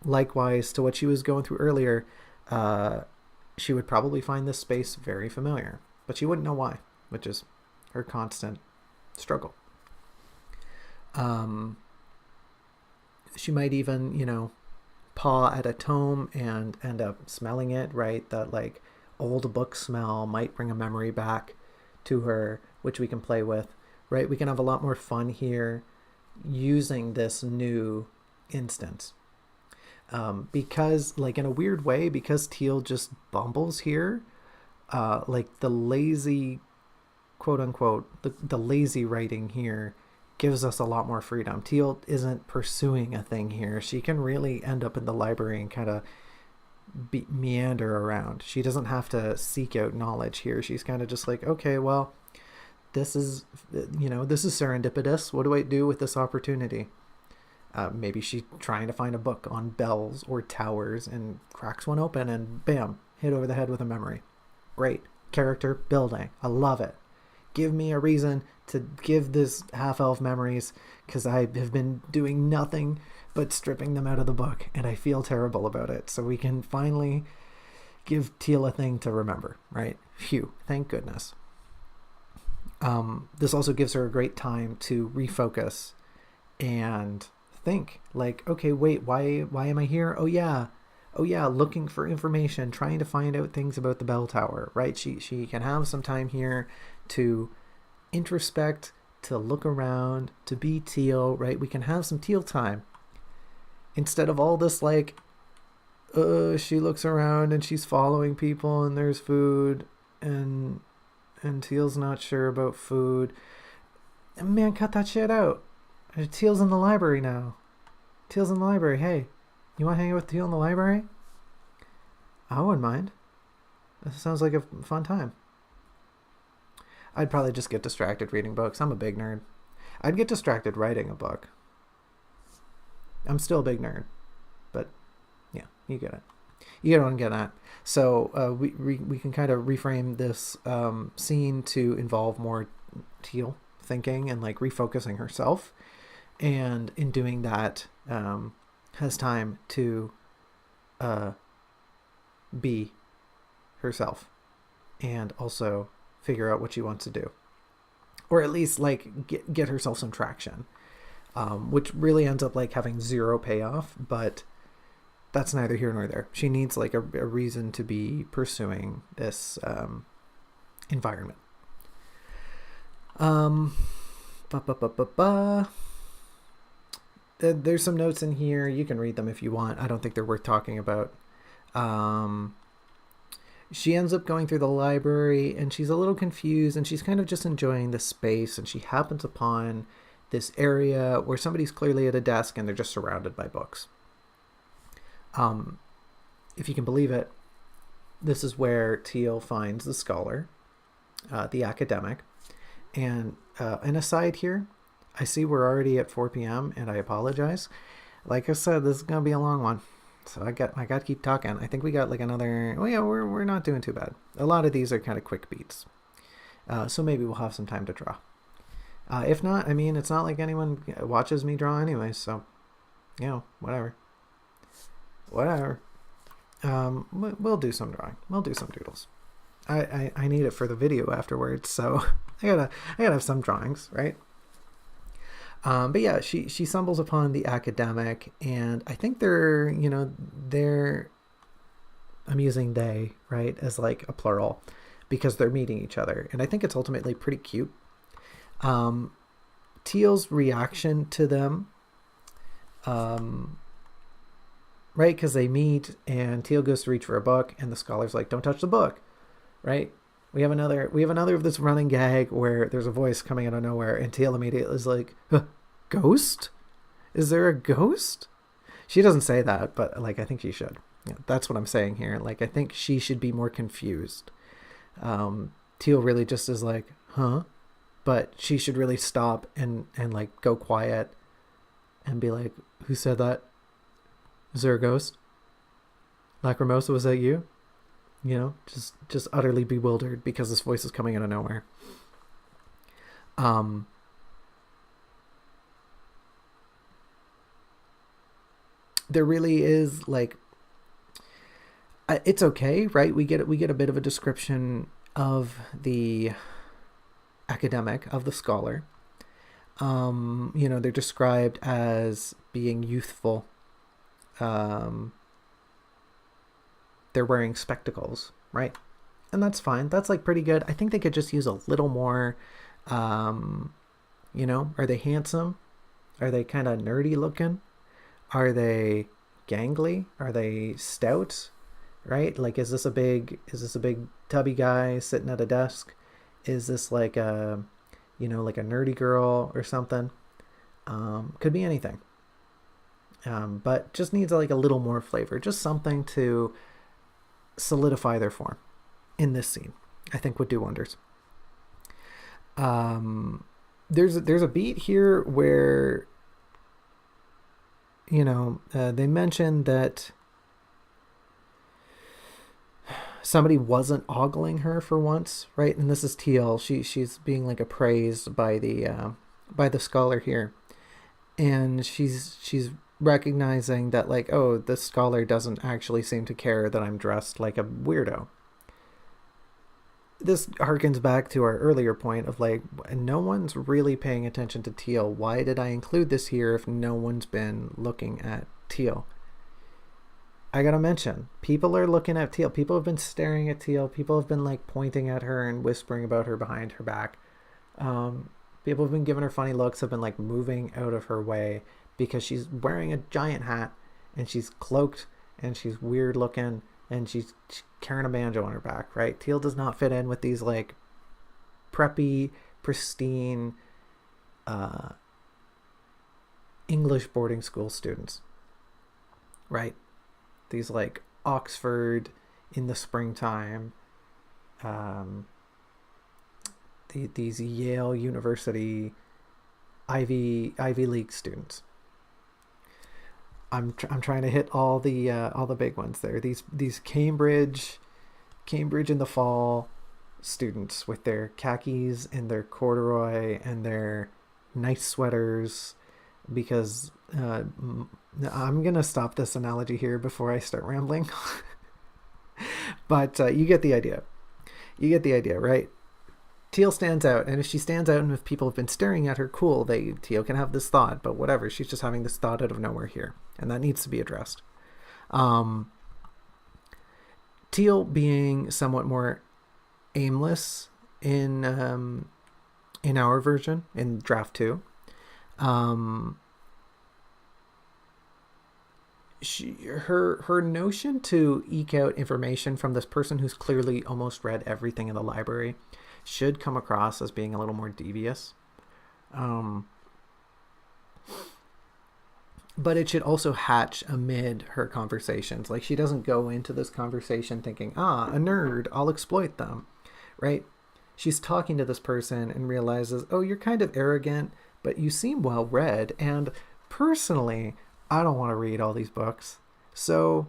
Likewise to what she was going through earlier, she would probably find this space very familiar, but she wouldn't know why, which is her constant struggle. She might even, paw at a tome and end up smelling it, right? That like old book smell might bring a memory back to her, which we can play with, right? We can have a lot more fun here using this new instance. Because like in a weird way, because Teal just bumbles here, like the lazy, quote unquote, the lazy writing here gives us a lot more freedom. Teal isn't pursuing a thing here. She can really end up in the library and kind of meander around. She doesn't have to seek out knowledge here. She's kind of just like, okay, well, this is serendipitous. What do I do with this opportunity? Maybe she's trying to find a book on bells or towers and cracks one open and bam, hit over the head with a memory. Great. Character building. I love it. Give me a reason to give this half-elf memories, because I have been doing nothing but stripping them out of the book, and I feel terrible about it. So we can finally give Teal a thing to remember, right? Phew, thank goodness. This also gives her a great time to refocus and think, like, okay, wait, why am I here? Oh yeah, looking for information, trying to find out things about the bell tower, right? She can have some time here to introspect, to look around, to be Teal, right? We can have some Teal time instead of all this, like, she looks around and she's following people and there's food and Teal's not sure about food. And man, cut that shit out. Teal's in the library now. Teal's in the library. Hey, you want to hang out with Teal in the library? I wouldn't mind. This sounds like a fun time. I'd probably just get distracted reading books. I'm a big nerd. I'd get distracted writing a book. I'm still a big nerd. But yeah, you get it. You get what I'm getting at. So we can kind of reframe this scene to involve more Teal thinking and like refocusing herself. And in doing that, has time to be herself and also figure out what she wants to do, or at least like get herself some traction, which really ends up like having zero payoff, but that's neither here nor there. She needs like a reason to be pursuing this environment. There's some notes in here. You can read them if you want. I don't think they're worth talking about. She ends up going through the library and she's a little confused and she's kind of just enjoying the space, and she happens upon this area where somebody's clearly at a desk and they're just surrounded by books. If you can believe it, this is where Teal finds the scholar, the academic. And an aside here, I see we're already at 4 p.m. and I apologize. Like I said, this is going to be a long one. So I got to keep talking. I think we got like another, oh yeah, we're not doing too bad. A lot of these are kind of quick beats. So maybe we'll have some time to draw. If not, I mean, it's not like anyone watches me draw anyway, so, you know, whatever. We'll do some drawing. We'll do some doodles. I need it for the video afterwards, so I gotta have some drawings, right? But yeah, she stumbles upon the academic, and I think they're I'm using they, right, as like a plural because they're meeting each other, and I think it's ultimately pretty cute. Teal's reaction to them, right, because they meet and Teal goes to reach for a book and the scholar's like, don't touch the book, right? We have another of this running gag where there's a voice coming out of nowhere and Teal immediately is like, ghost? Is there a ghost? She doesn't say that, but like I think she should. Yeah, that's what I'm saying here. Like I think she should be more confused. Teal really just is like, huh? But she should really stop and like go quiet and be like, who said that? Is there a ghost? Lacrimosa, was that you? You know, just utterly bewildered because this voice is coming out of nowhere. There really is like, it's okay, right? We get a bit of a description of the academic, of the scholar. They're described as being youthful. They're wearing spectacles, right? And that's fine. That's like pretty good. I think they could just use a little more, are they handsome? Are they kind of nerdy looking? Are they gangly? Are they stout? Right? Like, is this a big tubby guy sitting at a desk? Is this like a nerdy girl or something? Could be anything. But just needs like a little more flavor, just something to solidify their form in this scene. I think would do wonders. There's a beat here where they mentioned that somebody wasn't ogling her for once, right? And this is Teal. She's being like appraised by the scholar here, and she's recognizing that, like, oh, this scholar doesn't actually seem to care that I'm dressed like a weirdo. This harkens back to our earlier point of, like, no one's really paying attention to Teal. Why did I include this here if no one's been looking at Teal? I gotta mention, people are looking at Teal. People have been staring at Teal. People have been, like, pointing at her and whispering about her behind her back. People have been giving her funny looks, have been, like, moving out of her way because she's wearing a giant hat and she's cloaked and she's weird looking and she's carrying a banjo on her back, right? Teal does not fit in with these, like, preppy, pristine English boarding school students, right? These, like, Oxford in the springtime, these Yale University Ivy League students. I'm trying to hit all the big ones there. These Cambridge in the fall students with their khakis and their corduroy and their nice sweaters, because I'm gonna stop this analogy here before I start rambling. But you get the idea. You get the idea, right? Teal stands out, and if she stands out and if people have been staring at her, cool, Teal can have this thought, but whatever, she's just having this thought out of nowhere here, and that needs to be addressed. Teal being somewhat more aimless in our version, in draft 2. Her notion to eke out information from this person who's clearly almost read everything in the library should come across as being a little more devious. But it should also hatch amid her conversations. Like, she doesn't go into this conversation thinking, a nerd, I'll exploit them, right? She's talking to this person and realizes, oh, you're kind of arrogant, but you seem well read, and personally, I don't want to read all these books, so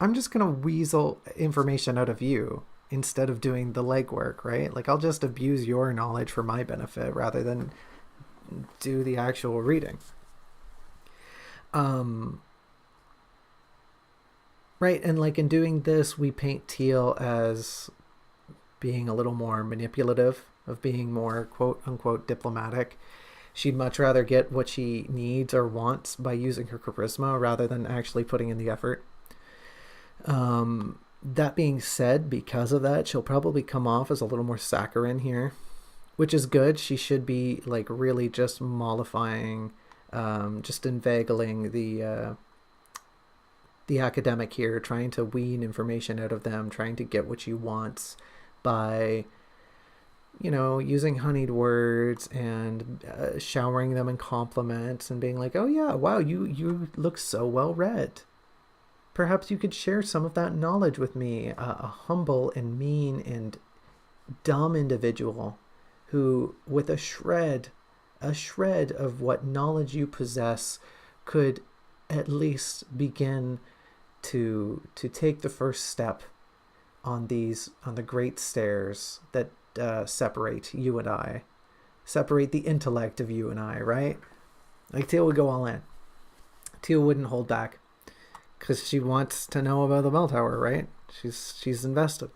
I'm just going to weasel information out of you instead of doing the legwork, right? Like, I'll just abuse your knowledge for my benefit rather than do the actual reading. Right, and like in doing this, we paint Teal as being a little more manipulative, of being more quote-unquote diplomatic. She'd much rather get what she needs or wants by using her charisma rather than actually putting in the effort. That being said, because of that, she'll probably come off as a little more saccharine here, which is good. She should be, like, really just mollifying, just inveigling the academic here, trying to wean information out of them, trying to get what she wants by, using honeyed words and showering them in compliments and being like, oh yeah, wow, you look so well read. Perhaps you could share some of that knowledge with me, a humble and mean and dumb individual who, with a shred of what knowledge you possess, could at least begin to take the first step on the great stairs that separate you and I, separate the intellect of you and I, right? Like, Teal would go all in. Teal wouldn't hold back because she wants to know about the bell tower, right? She's invested.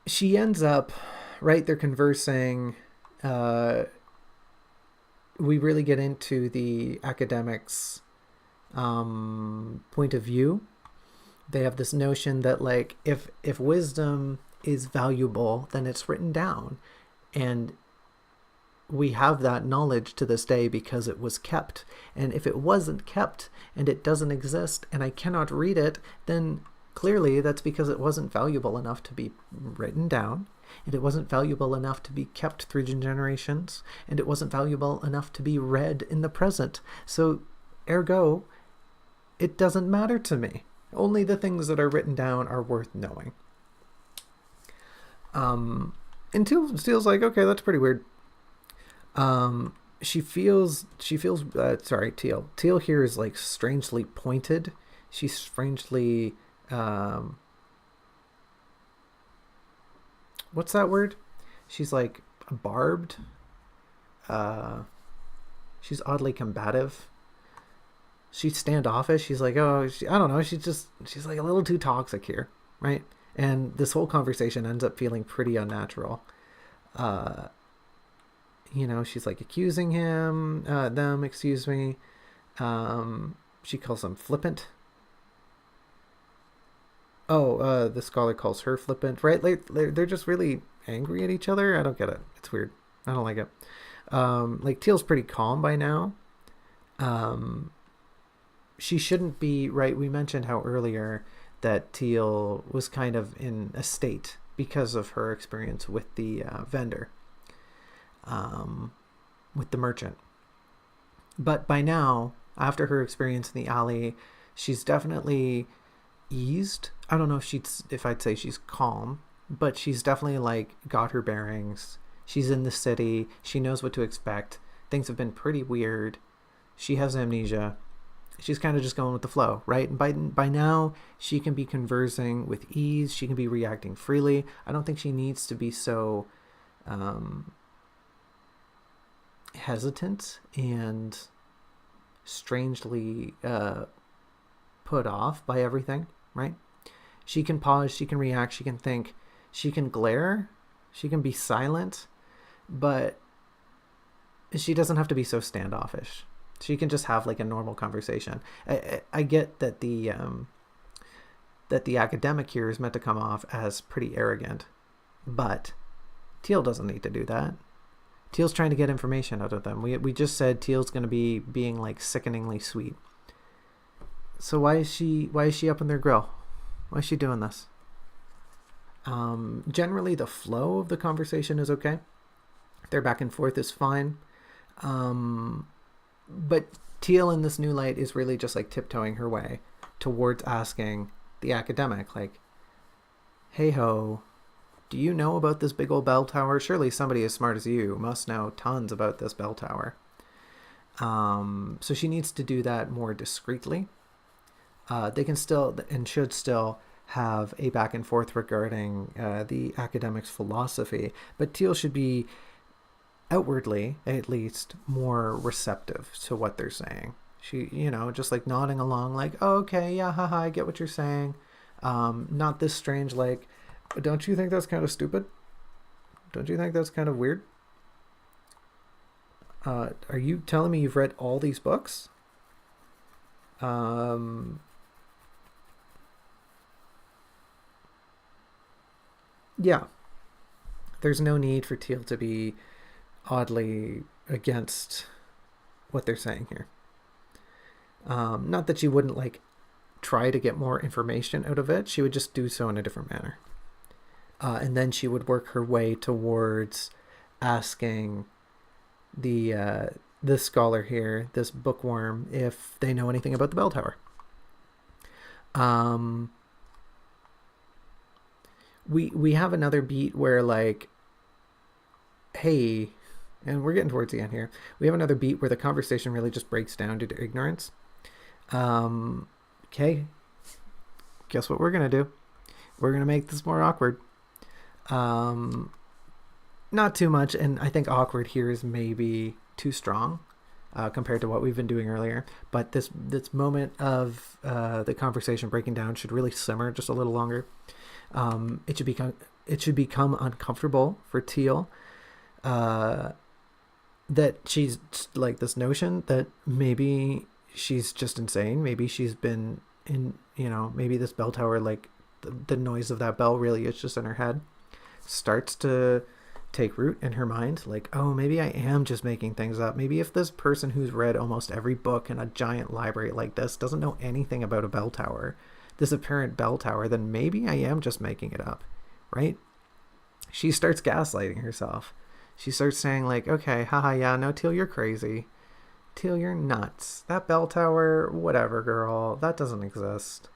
She ends up, right, they're conversing. We really get into the academics' point of view. They have this notion that, like, if wisdom is valuable, then it's written down. And we have that knowledge to this day because it was kept. And if it wasn't kept and it doesn't exist and I cannot read it, then clearly that's because it wasn't valuable enough to be written down, and it wasn't valuable enough to be kept through generations, and it wasn't valuable enough to be read in the present. So, ergo, it doesn't matter to me. Only the things that are written down are worth knowing. And Teal's like, okay, that's pretty weird. Teal here is, like, strangely pointed. She's strangely, what's that word? She's, like, barbed. she's oddly combative. She's standoffish. She's like, oh, I don't know. She's like a little too toxic here, right? And this whole conversation ends up feeling pretty unnatural. She's like accusing them, excuse me. She calls them flippant. Oh, the scholar calls her flippant, right? They're just really angry at each other. I don't get it. It's weird. I don't like it. Teal's pretty calm by now. She shouldn't be, right? We mentioned how earlier that Teal was kind of in a state because of her experience with the vendor, with the merchant. But by now, after her experience in the alley, she's definitely eased. I don't know if I'd say she's calm, but she's definitely like got her bearings. She's in the city. She knows what to expect. Things have been pretty weird. She has amnesia. She's kind of just going with the flow, right? And by now, she can be conversing with ease. She can be reacting freely. I don't think she needs to be so hesitant and strangely put off by everything, right? She can pause, she can react, she can think, she can glare, she can be silent, but she doesn't have to be so standoffish. She can just have like a normal conversation. I get that the academic here is meant to come off as pretty arrogant, but Teal doesn't need to do that. Teal's trying to get information out of them. We just said Teal's going to be being like sickeningly sweet. So why is she up in their grill? Why is she doing this? Generally, the flow of the conversation is okay. Their back and forth is fine. But Teal in this new light is really just like tiptoeing her way towards asking the academic, like, hey ho, do you know about this big old bell tower? Surely somebody as smart as you must know tons about this bell tower. So she needs to do that more discreetly. They can still and should still have a back and forth regarding the academic's philosophy, but Teal should be outwardly, at least, more receptive to what they're saying. She, just like nodding along, like, oh, okay, yeah, haha, I get what you're saying. Not this strange, like, don't you think that's kind of stupid? Don't you think that's kind of weird? Are you telling me you've read all these books? Yeah. There's no need for Teal to be oddly against what they're saying here. Not that she wouldn't like try to get more information out of it. She would just do so in a different manner. And then she would work her way towards asking the scholar here, this bookworm, if they know anything about the bell tower. We have another beat where like, hey, and we're getting towards the end here. We have another beat where the conversation really just breaks down due to ignorance. Okay, guess what we're gonna do? We're gonna make this more awkward. Not too much, and I think awkward here is maybe too strong compared to what we've been doing earlier. But this moment of the conversation breaking down should really simmer just a little longer. It should become uncomfortable for Teal. That she's like this notion that maybe she's just insane. Maybe she's been in, maybe this bell tower, like the noise of that bell really is just in her head, starts to take root in her mind. Like, oh, maybe I am just making things up. Maybe if this person who's read almost every book in a giant library like this doesn't know anything about a bell tower, this apparent bell tower, then maybe I am just making it up, right? She starts gaslighting herself. She starts saying like, okay, haha, yeah, no, Teal, you're crazy. Teal, you're nuts. That bell tower, whatever, girl, that doesn't exist.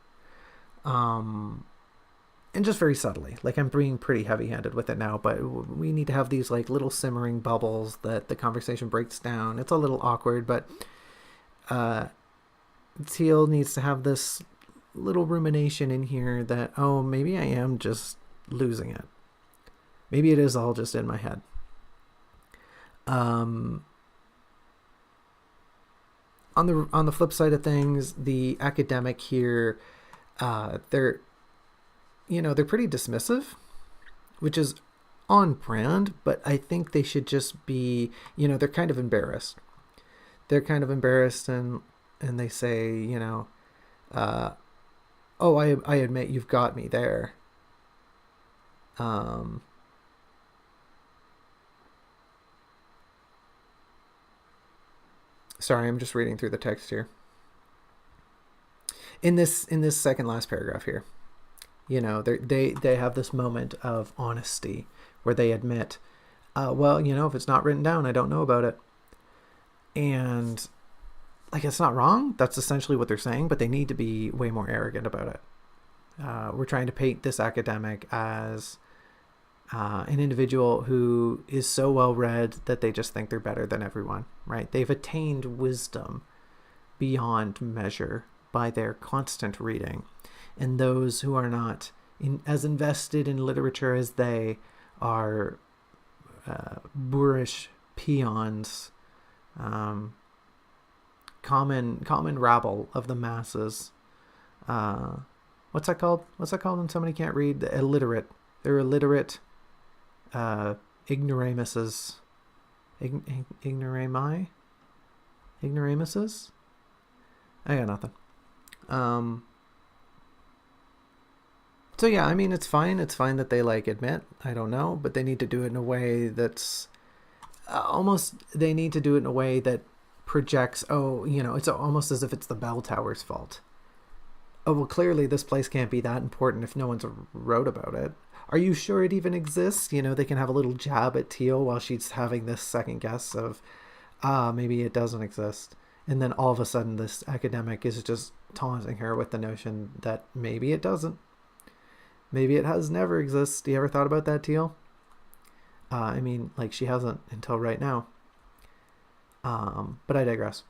And just very subtly, like I'm being pretty heavy-handed with it now, but we need to have these like little simmering bubbles that the conversation breaks down. It's a little awkward, but Teal needs to have this little rumination in here that, oh, maybe I am just losing it. Maybe it is all just in my head. on the flip side of things, the academic here, they're they're pretty dismissive, which is on brand, but I think they should just be, they're kind of embarrassed. They're kind of embarrassed, and they say, oh, I admit you've got me there. Sorry, I'm just reading through the text here. In this second last paragraph here, they have this moment of honesty where they admit, well, if it's not written down, I don't know about it. And like, it's not wrong. That's essentially what they're saying, but they need to be way more arrogant about it. We're trying to paint this academic as an individual who is so well read that they just think they're better than everyone, right? They've attained wisdom beyond measure by their constant reading. And those who are not as invested in literature as they are boorish peons, common rabble of the masses. What's that called? What's that called when somebody can't read? Illiterate. They're illiterate ignoramuses. Ignoramuses? I got nothing. So yeah, I mean, it's fine. It's fine that they admit, I don't know, but they need to do it in a way that's they need to do it in a way that projects, it's almost as if it's the bell tower's fault. Oh, well, clearly this place can't be that important if no one's wrote about it. Are you sure it even exists? They can have a little jab at Teal while she's having this second guess of, maybe it doesn't exist. And then all of a sudden this academic is just taunting her with the notion that maybe it doesn't. Maybe it has never existed. You ever thought about that, Teal? I mean, she hasn't until right now. But I digress.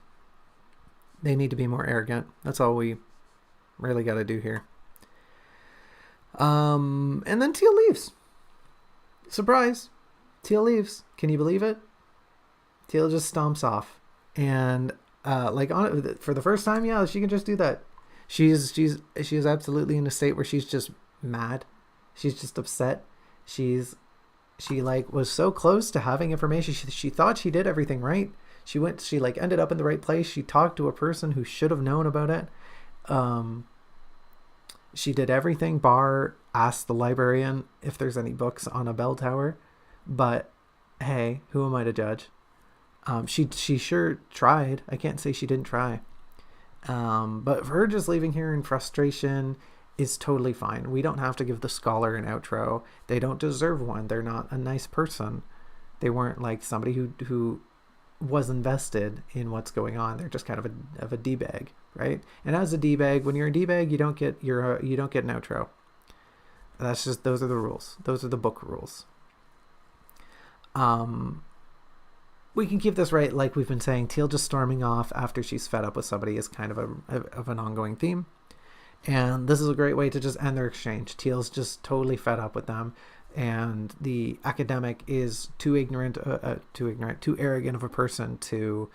They need to be more arrogant. That's all we really got to do here. And then Teal leaves. Surprise. Teal leaves. Can you believe it? Teal just stomps off. And for the first time, yeah, she can just do that. She is absolutely in a state where she's just mad. She's just upset. She was so close to having information. She thought she did everything right. She ended up in the right place. She talked to a person who should have known about it. She did everything bar ask the librarian if there's any books on a bell tower. But hey, who am I to judge? She sure tried. I can't say she didn't try. But her just leaving here in frustration is totally fine. We don't have to give the scholar an outro. They don't deserve one. They're not a nice person. They weren't somebody who was invested in what's going on. They're just kind of a D-bag, right? And as a D-bag, when you're a D-bag, you don't get an outro. That's just, those are the rules. Those are the book rules. We can keep this right, like we've been saying. Teal just storming off after she's fed up with somebody is kind of an ongoing theme. And this is a great way to just end their exchange. Teal's just totally fed up with them. And the academic is too arrogant of a person to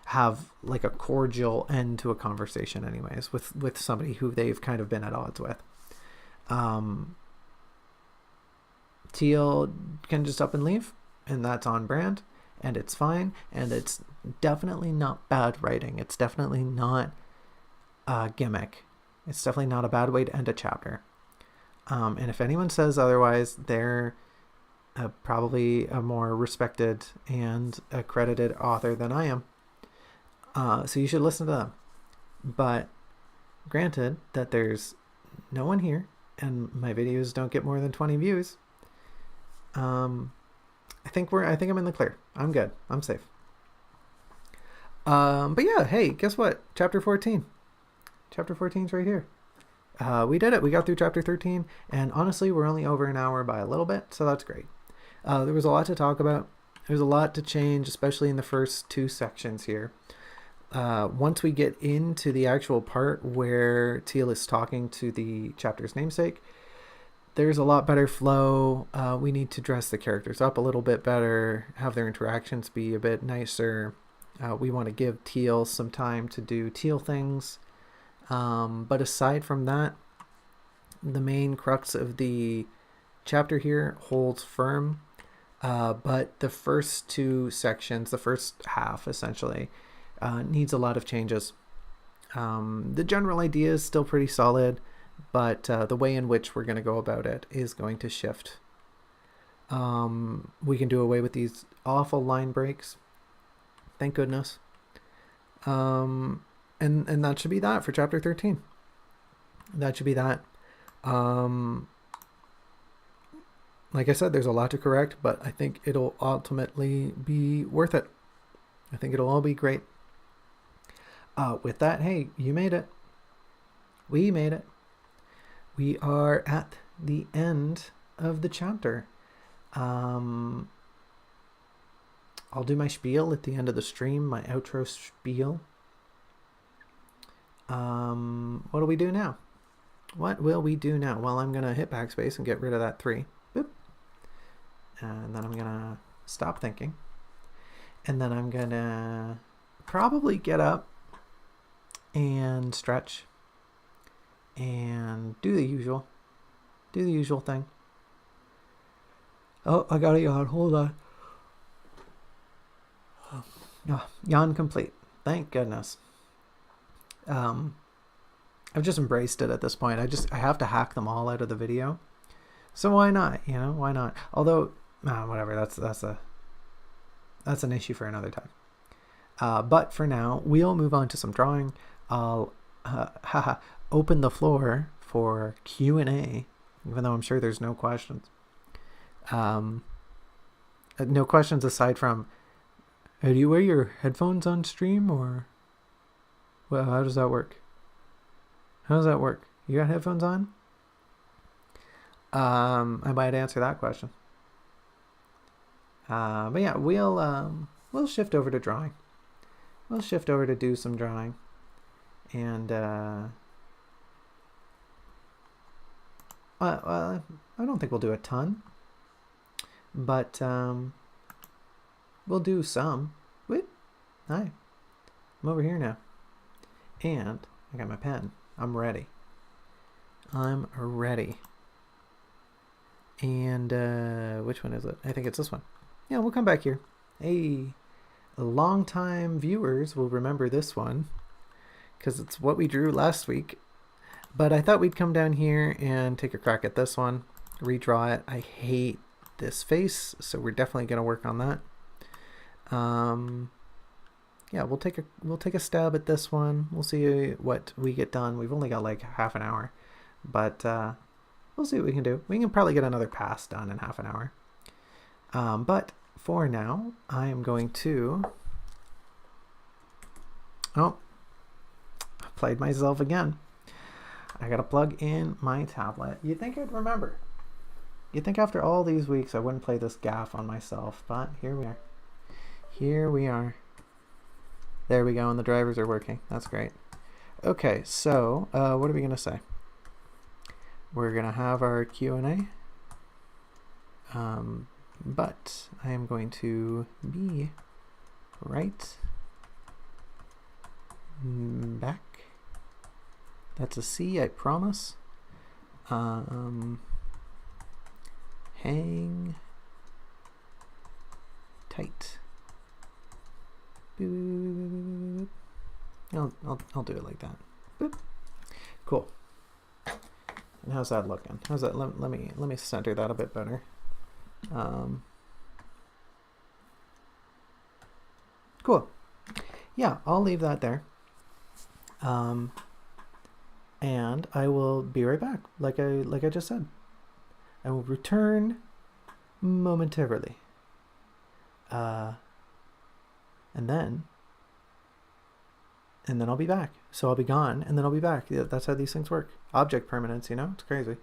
have a cordial end to a conversation anyways with somebody who they've kind of been at odds with. Teal can just up and leave, and that's on brand, and it's fine, and it's definitely not bad writing. It's definitely not a gimmick. It's definitely not a bad way to end a chapter. And if anyone says otherwise, they're probably a more respected and accredited author than I am. So you should listen to them. But granted that there's no one here and my videos don't get more than 20 views, I think I'm in the clear. I'm good. I'm safe. But yeah, hey, guess what? Chapter 14. Chapter 14 is right here. We did it. We got through chapter 13, and honestly, we're only over an hour by a little bit, so that's great. There was a lot to talk about. There's a lot to change, especially in the first two sections here. Once we get into the actual part where Teal is talking to the chapter's namesake, there's a lot better flow. We need to dress the characters up a little bit better, have their interactions be a bit nicer. We want to give teal some time to do teal things. But aside from that, the main crux of the chapter here holds firm. But the first two sections, the first half essentially, needs a lot of changes. The general idea is still pretty solid, but the way in which we're going to go about it is going to shift. We can do away with these awful line breaks. Thank goodness. And that should be that for chapter 13. That should be that. Like I said, there's a lot to correct, but I think it'll ultimately be worth it. I think it'll all be great. With that, hey, you made it. We made it. We are at the end of the chapter. I'll do my spiel at the end of the stream, my outro spiel. What do we do now? What will we do now? Well, I'm going to hit backspace and get rid of that 3. Boop. And then I'm going to stop thinking. And then I'm going to probably get up and stretch and do the usual thing. Oh, I got a yawn. Hold on. Oh, yawn complete. Thank goodness. I've just embraced it at this point. I have to hack them all out of the video. So why not? Why not? Although, whatever. That's an issue for another time. But for now, we'll move on to some drawing. I'll open the floor for Q&A, even though I'm sure there's no questions. No questions aside from, do you wear your headphones on stream, or well, how does that work? You got headphones on? I might answer that question. But yeah, we'll shift over to drawing. We'll shift over to do some drawing. And I don't think we'll do a ton, but we'll do some. Wait, hi, I'm over here now, and I got my pen. I'm ready. And which one is it? I think it's this one. Yeah, we'll come back here. Hey, long-time viewers will remember this one because it's what we drew last week. But I thought we'd come down here and take a crack at this one, redraw it. I hate this face, so we're definitely going to work on that. Yeah, we'll take a stab at this one. We'll see what we get done. We've only got like half an hour, but we'll see what we can do. We can probably get another pass done in half an hour. But for now, I am going to... Oh, I played myself again. I gotta plug in my tablet. You'd think I'd remember. You'd think after all these weeks I wouldn't play this gaff on myself, but here we are. Here we are. There we go, and the drivers are working. That's great. Okay, so what are we gonna say? We're gonna have our Q&A. But I am going to be right back. That's a C, I promise. Hang tight. Boop. I'll do it like that. Boop. Cool. And how's that looking? How's that? Let me center that a bit better. Cool. Yeah, I'll leave that there. And I will be right back, like I just said. I will return momentarily. And then I'll be back. So I'll be gone, and then I'll be back. Yeah, that's how these things work. Object permanence, it's crazy.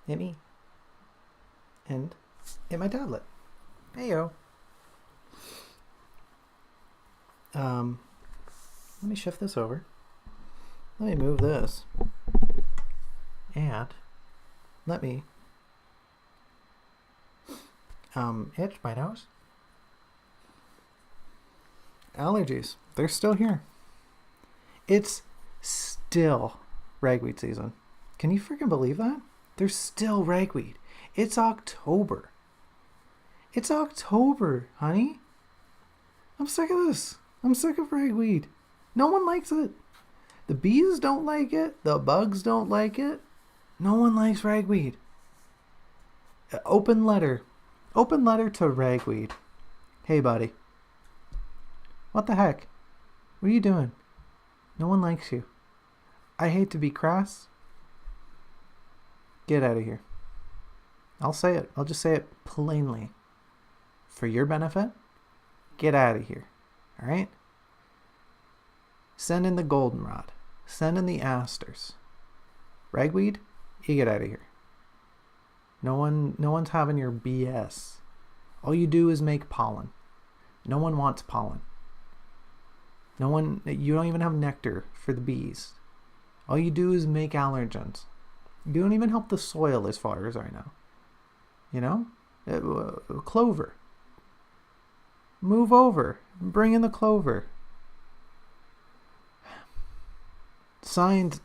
Hit me. And hit my tablet. Heyo. Let me shift this over. Let me move this. And let me itch my nose. Allergies. They're still here. It's still ragweed season. Can you freaking believe that? There's still ragweed. It's October. It's October, honey. I'm sick of this. I'm sick of ragweed. No one likes it. The bees don't like it. The bugs don't like it. No one likes ragweed. Open letter. Open letter to ragweed. Hey, buddy. What the heck? What are you doing? No one likes you. I hate to be crass. Get out of here. I'll say it. I'll just say it plainly. For your benefit, get out of here. All right? Send in the goldenrod. Send in the asters. Ragweed, you get out of here. No one's having your BS. All you do is make pollen. No one wants pollen. You don't even have nectar for the bees. All you do is make allergens. You don't even help the soil as far as I know. You know? Clover. Move over. Bring in the clover. Signed,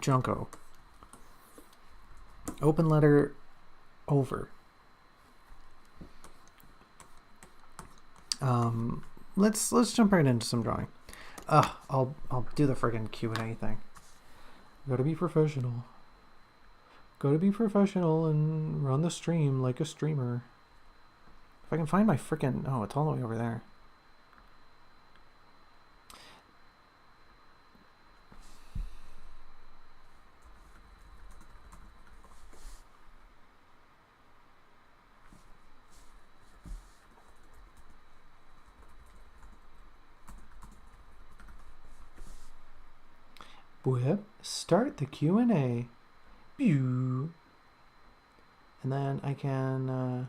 Junco. Open letter over. Let's jump right into some drawing. I'll do the friggin' Q&A thing. Gotta be professional. Gotta be professional and run the stream like a streamer. If I can find my frickin'... Oh, it's all the way over there. Whip, start the Q&A. Pew. And then I can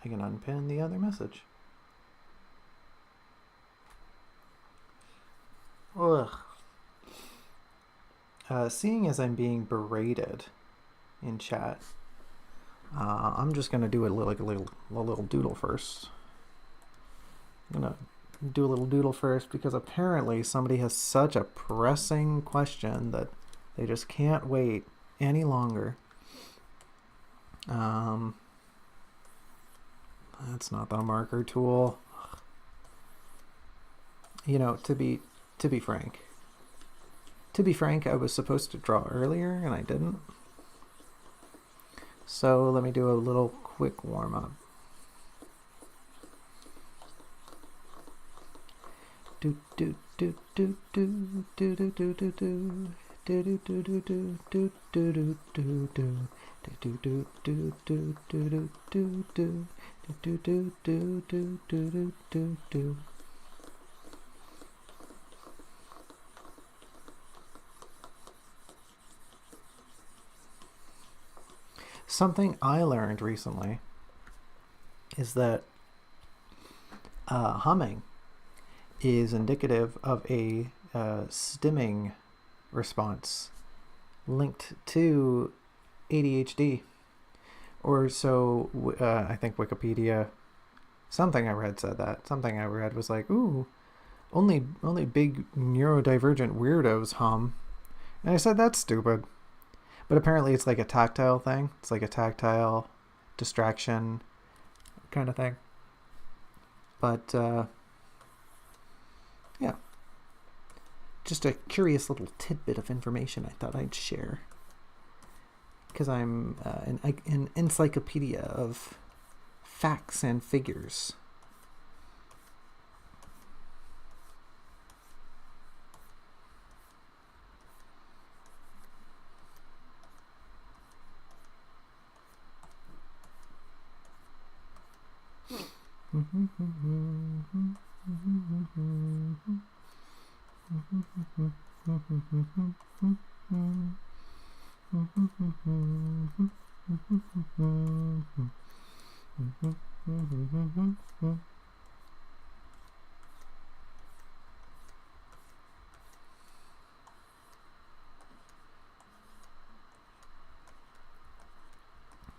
unpin the other message. Ugh. Seeing as I'm being berated in chat, I'm just gonna do a little doodle first. I'm gonna do a little doodle first because apparently somebody has such a pressing question that they just can't wait any longer. That's not the marker tool. You know, to be frank, I was supposed to draw earlier and I didn't. So let me do a little quick warm up. Do do do do do do do do do do. Do do do do do do do do do do. Do do do do do do do do. Do do do do do do do. Something I learned recently is that humming is indicative of a stimming response linked to ADHD, or so I think Wikipedia. Something I read said that. Something I read was like, "Ooh, only big neurodivergent weirdos hum," and I said that's stupid. But apparently it's like a tactile thing. It's like a tactile distraction kind of thing. But yeah, just a curious little tidbit of information I thought I'd share. Because I'm an encyclopedia of facts and figures. I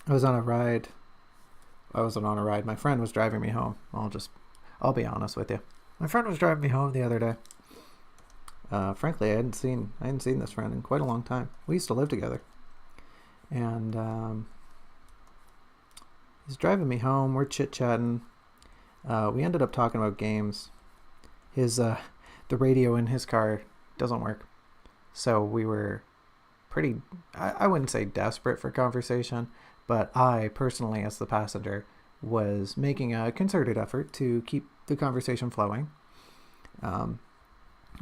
was on a ride. I wasn't on a ride. My friend was driving me home. I'll be honest with you. My friend was driving me home the other day. Frankly, I hadn't seen this friend in quite a long time. We used to live together, and he's driving me home. We're chit chatting. We ended up talking about games. The radio in his car doesn't work, so we were pretty. I wouldn't say desperate for conversation, but I personally, as the passenger, was making a concerted effort to keep the conversation flowing.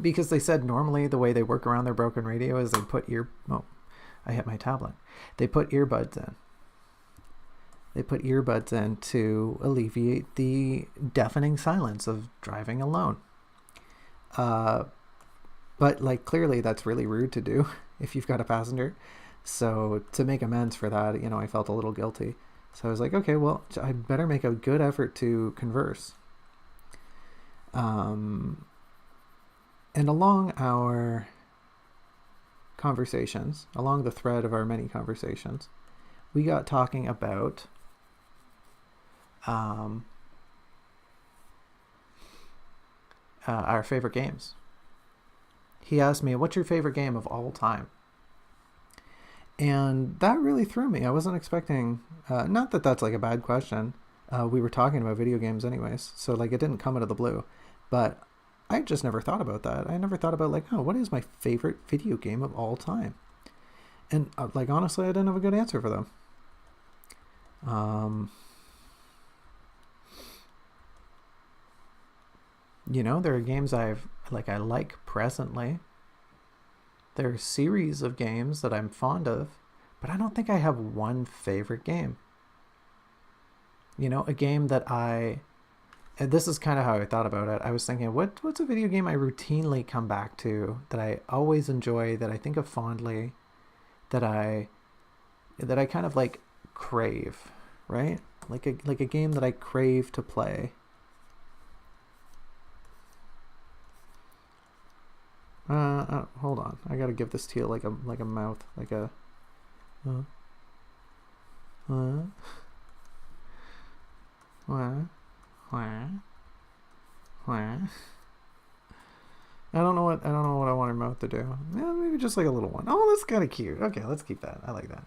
Because they said normally the way they work around their broken radio is they put I hit my tablet. They put earbuds in. They put earbuds in to alleviate the deafening silence of driving alone. But like clearly that's really rude to do if you've got a passenger. So to make amends for that, I felt a little guilty. So I was like, okay, well, I better make a good effort to converse. And along our conversations, along the thread of our many conversations, we got talking about our favorite games. He asked me, what's your favorite game of all time? And that really threw me. I wasn't expecting, not that that's like a bad question. We were talking about video games anyways, so like it didn't come out of the blue. But I just never thought about that. I never thought about like, what is my favorite video game of all time? And like honestly, I didn't have a good answer for them. There are games I like presently. There are series of games that I'm fond of, but I don't think I have one favorite game. A game that and this is kind of how I thought about it. I was thinking, what's a video game I routinely come back to, that I always enjoy, that I think of fondly, that I kind of like crave, right? Like a game that I crave to play. Hold on. I gotta give this to you like a mouth, like a. I don't know what I want her mouth to do. Yeah, maybe just like a little one. Oh, that's kind of cute. Okay, let's keep that. I like that.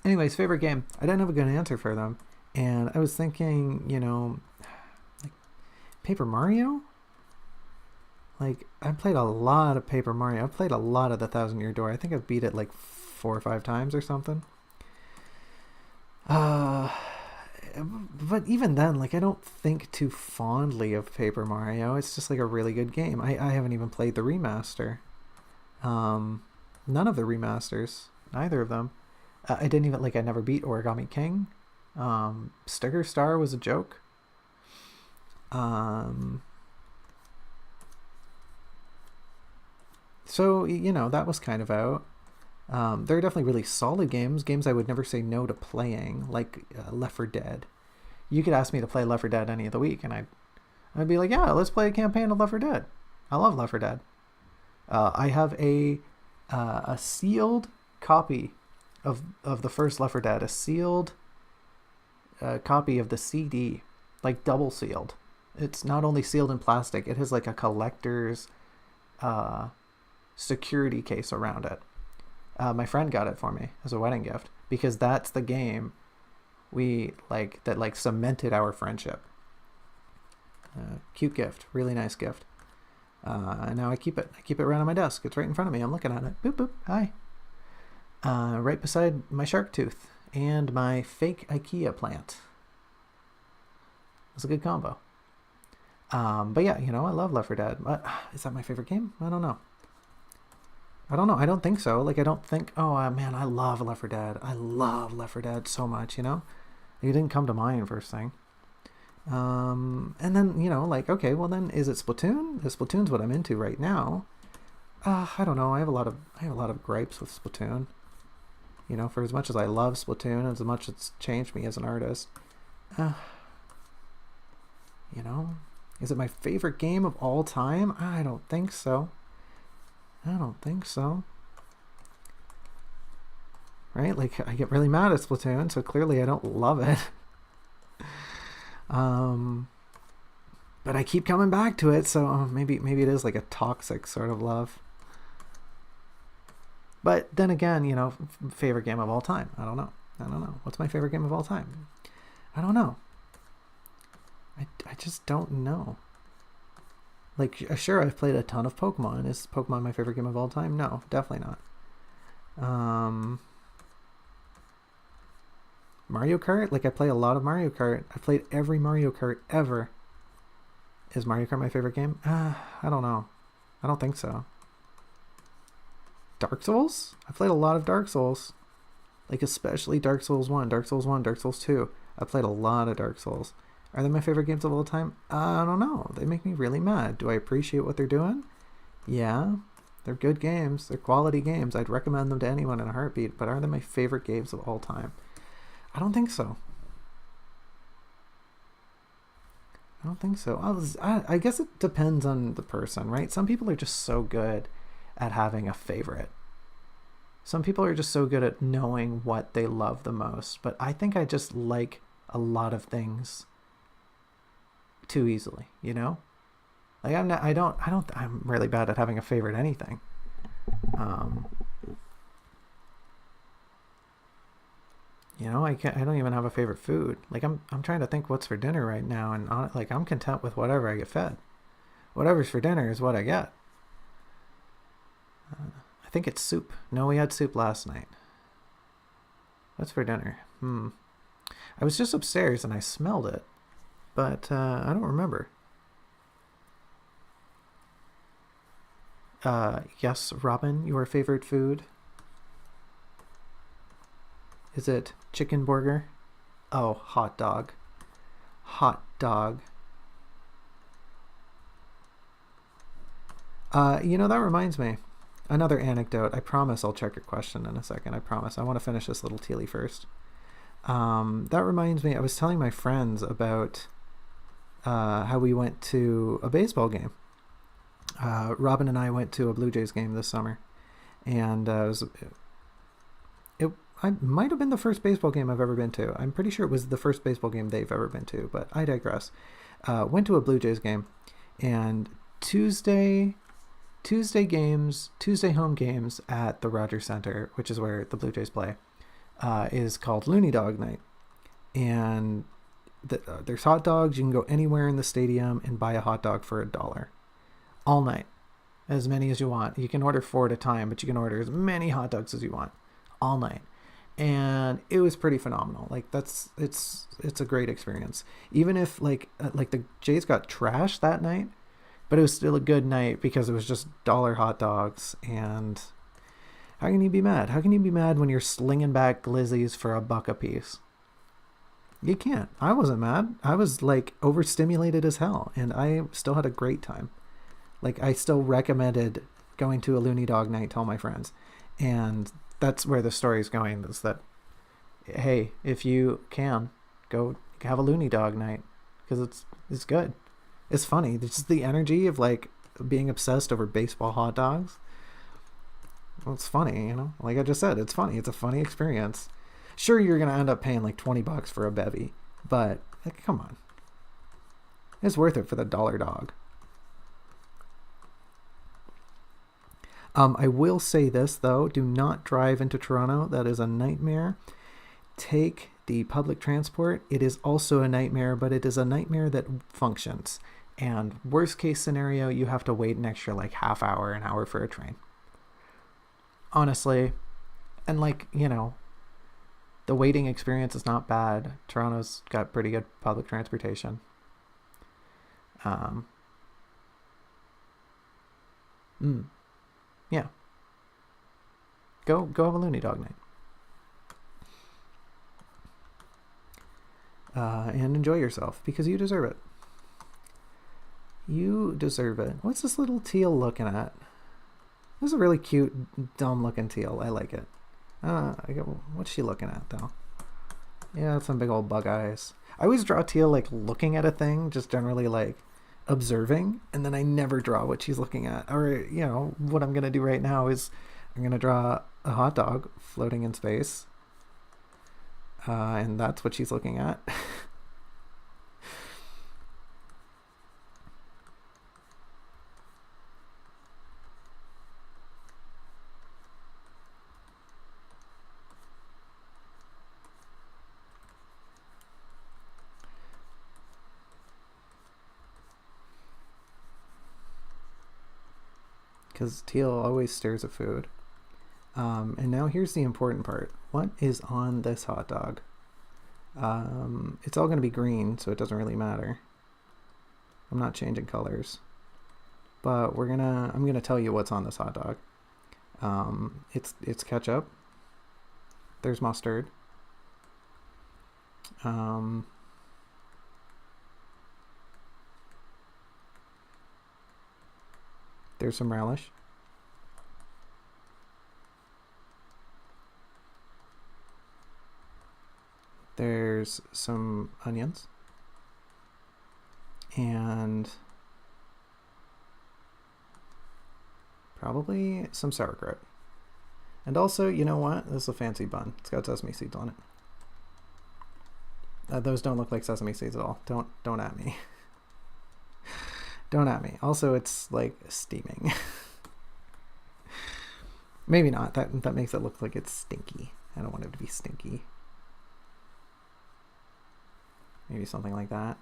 Anyways, favorite game. I didn't have a good answer for them, and I was thinking, like Paper Mario. Like I played a lot of Paper Mario. I've played a lot of the 1,000-Year Door. I think I've beat it like 4 or 5 times or something. But even then, like I don't think too fondly of Paper Mario. It's just like a really good game. I haven't even played the remaster. None of the remasters, neither of them. I didn't even I never beat Origami King. Sticker Star was a joke. So that was kind of out. There are definitely really solid games I would never say no to playing, like Left 4 Dead. You could ask me to play Left 4 Dead any of the week, and I'd be like, yeah, let's play a campaign of Left 4 Dead. I love Left 4 Dead. I have a sealed copy of the first Left 4 Dead, a sealed copy of the CD, like double sealed. It's not only sealed in plastic, it has like a collector's security case around it. My friend got it for me as a wedding gift because that's the game that cemented our friendship. Cute gift, really nice gift. And now I keep it right on my desk. It's right in front of me. I'm looking at it. Boop boop. Hi. Right beside my shark tooth and my fake IKEA plant. It's a good combo. But yeah, I love Left 4 Dead. But is that my favorite game? I don't know. I don't think so. Like, I don't think, oh, man, I love Left 4 Dead. I love Left 4 Dead so much, It didn't come to mind first thing. And then, okay, well then, is it Splatoon? Splatoon's what I'm into right now. I don't know. I have a lot of gripes with Splatoon. You know, for as much as I love Splatoon, as much as it's changed me as an artist, uh, you know, is it my favorite game of all time? I don't think so. I don't think so. Right? Like, I get really mad at Splatoon, so clearly I don't love it. But I keep coming back to it, so maybe it is like a toxic sort of love. But then again, you know, favorite game of all time. I don't know. What's my favorite game of all time? I don't know. I just don't know. Like, sure, I've played a ton of Pokemon. Is Pokemon my favorite game of all time? No, definitely not. Mario Kart? Like, I play a lot of Mario Kart. I played every Mario Kart ever. Is Mario Kart my favorite game? I don't know. I don't think so. Dark Souls? I played a lot of Dark Souls. Like, especially Dark Souls 1, Dark Souls 1, Dark Souls 2. I played a lot of Dark Souls. Are they my favorite games of all time? I don't know. They make me really mad. Do I appreciate what they're doing? Yeah. They're good games. They're quality games. I'd recommend them to anyone in a heartbeat. But are they my favorite games of all time? I don't think so. I don't think so. I guess it depends on the person, right? Some people are just so good at having a favorite. Some people are just so good at knowing what they love the most. But I think I just like a lot of things too easily, you know? Like, I'm really bad at having a favorite anything. You know, I don't even have a favorite food. Like, I'm trying to think what's for dinner right now, and like, I'm content with whatever I get fed. Whatever's for dinner is what I get. I think it's soup. No, we had soup last night. What's for dinner? I was just upstairs and I smelled it, but I don't remember. Yes, Robin, your favorite food? Is it chicken burger? Oh, hot dog. Hot dog. You know, that reminds me. Another anecdote. I promise I'll check your question in a second. I promise. I want to finish this little tealy first. That reminds me. I was telling my friends about how we went to a baseball game. Robin and I went to a Blue Jays game this summer. And I might have been the first baseball game I've ever been to. I'm pretty sure it was the first baseball game they've ever been to, but I digress. Went to a Blue Jays game, and Tuesday home games at the Rogers Center, which is where the Blue Jays play, is called Looney Dog Night. And there's hot dogs. You can go anywhere in the stadium and buy a hot dog for $1 all night, as many as you want. You can order 4 at a time, but you can order as many hot dogs as you want all night. And it was pretty phenomenal. Like, it's a great experience. Even if like the Jays got trashed that night, but it was still a good night because it was just dollar hot dogs. And how can you be mad? How can you be mad when you're slinging back glizzies for $1 a piece? You can't. I wasn't mad. I was like overstimulated as hell, and I still had a great time. Like, I still recommended going to a Looney Dog Night to all my friends. And that's where the story is going, is that, hey, if you can, go have a Looney Dog Night, because it's good. It's funny. It's just the energy of like being obsessed over baseball hot dogs. Well, it's funny, you know? Like I just said, it's funny. It's a funny experience. Sure, you're going to end up paying like $20 for a bevy, but like, come on. It's worth it for the dollar dog. I will say this, though. Do not drive into Toronto. That is a nightmare. Take the public transport. It is also a nightmare, but it is a nightmare that functions. And worst case scenario, you have to wait an extra like half hour, an hour for a train. Honestly. And like, you know, the waiting experience is not bad. Toronto's got pretty good public transportation. Yeah. Go have a Looney Dog Night. And enjoy yourself, because you deserve it. You deserve it. What's this little teal looking at? This is a really cute, dumb-looking teal. I like it. What's she looking at, though? Yeah, some big old bug eyes. I always draw teal, like, looking at a thing, just generally, like, observing, and then I never draw what she's looking at. Or, you know, what I'm going to do right now is I'm going to draw a hot dog floating in space. And that's what she's looking at. Because teal always stares at food. And now here's the important part. What is on this hot dog? It's all going to be green, so it doesn't really matter. I'm not changing colors. But I'm gonna tell you what's on this hot dog. It's ketchup. There's mustard. There's some relish. There's some onions. And probably some sauerkraut. And also, you know what? This is a fancy bun. It's got sesame seeds on it. Those don't look like sesame seeds at all. Don't at me. Don't at me. Also, it's like steaming. Maybe not. That makes it look like it's stinky. I don't want it to be stinky. Maybe something like that.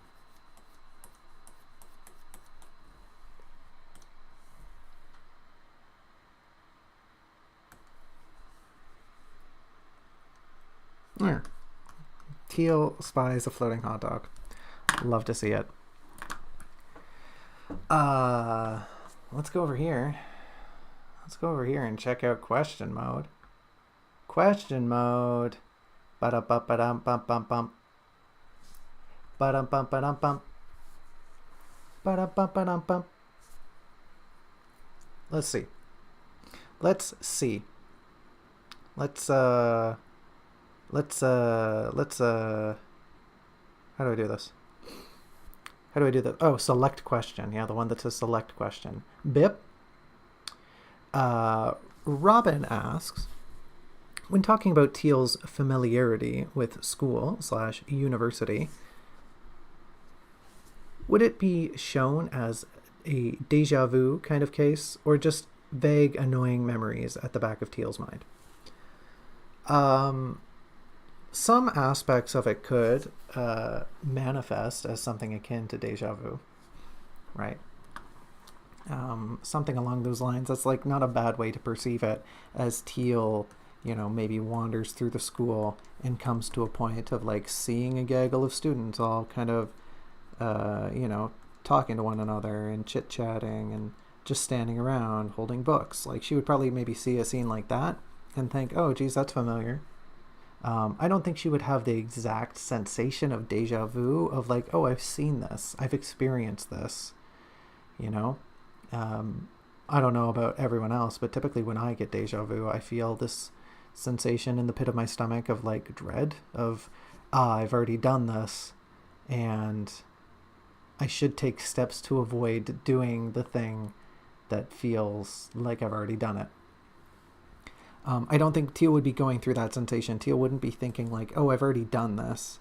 There. Teal spies a floating hot dog. Love to see it. Let's go over here. Let's go over here and check out question mode. Question mode. Ba-da-bum-ba-dum-bum-bum-bum. Ba-dum-bum-ba-dum-bum. Ba-dum-bum-ba-dum-bum. Let's see. Let's see. Let's how do I do this? How do I do that? Oh, select question. Yeah, the one that says select question. Bip. Robin asks, when talking about Teal's familiarity with school/university, would it be shown as a déjà vu kind of case, or just vague, annoying memories at the back of Teal's mind? Some aspects of it could manifest as something akin to déjà vu, right? Something along those lines. That's like not a bad way to perceive it, as Teal, you know, maybe wanders through the school and comes to a point of like seeing a gaggle of students all kind of, you know, talking to one another and chit-chatting and just standing around holding books. Like she would probably maybe see a scene like that and think, oh, geez, that's familiar. I don't think she would have the exact sensation of déjà vu of like, oh, I've seen this, I've experienced this, you know. I don't know about everyone else, but typically when I get déjà vu, I feel this sensation in the pit of my stomach of like dread of, I've already done this and I should take steps to avoid doing the thing that feels like I've already done it. I don't think Teal would be going through that sensation. Teal wouldn't be thinking like, oh, I've already done this.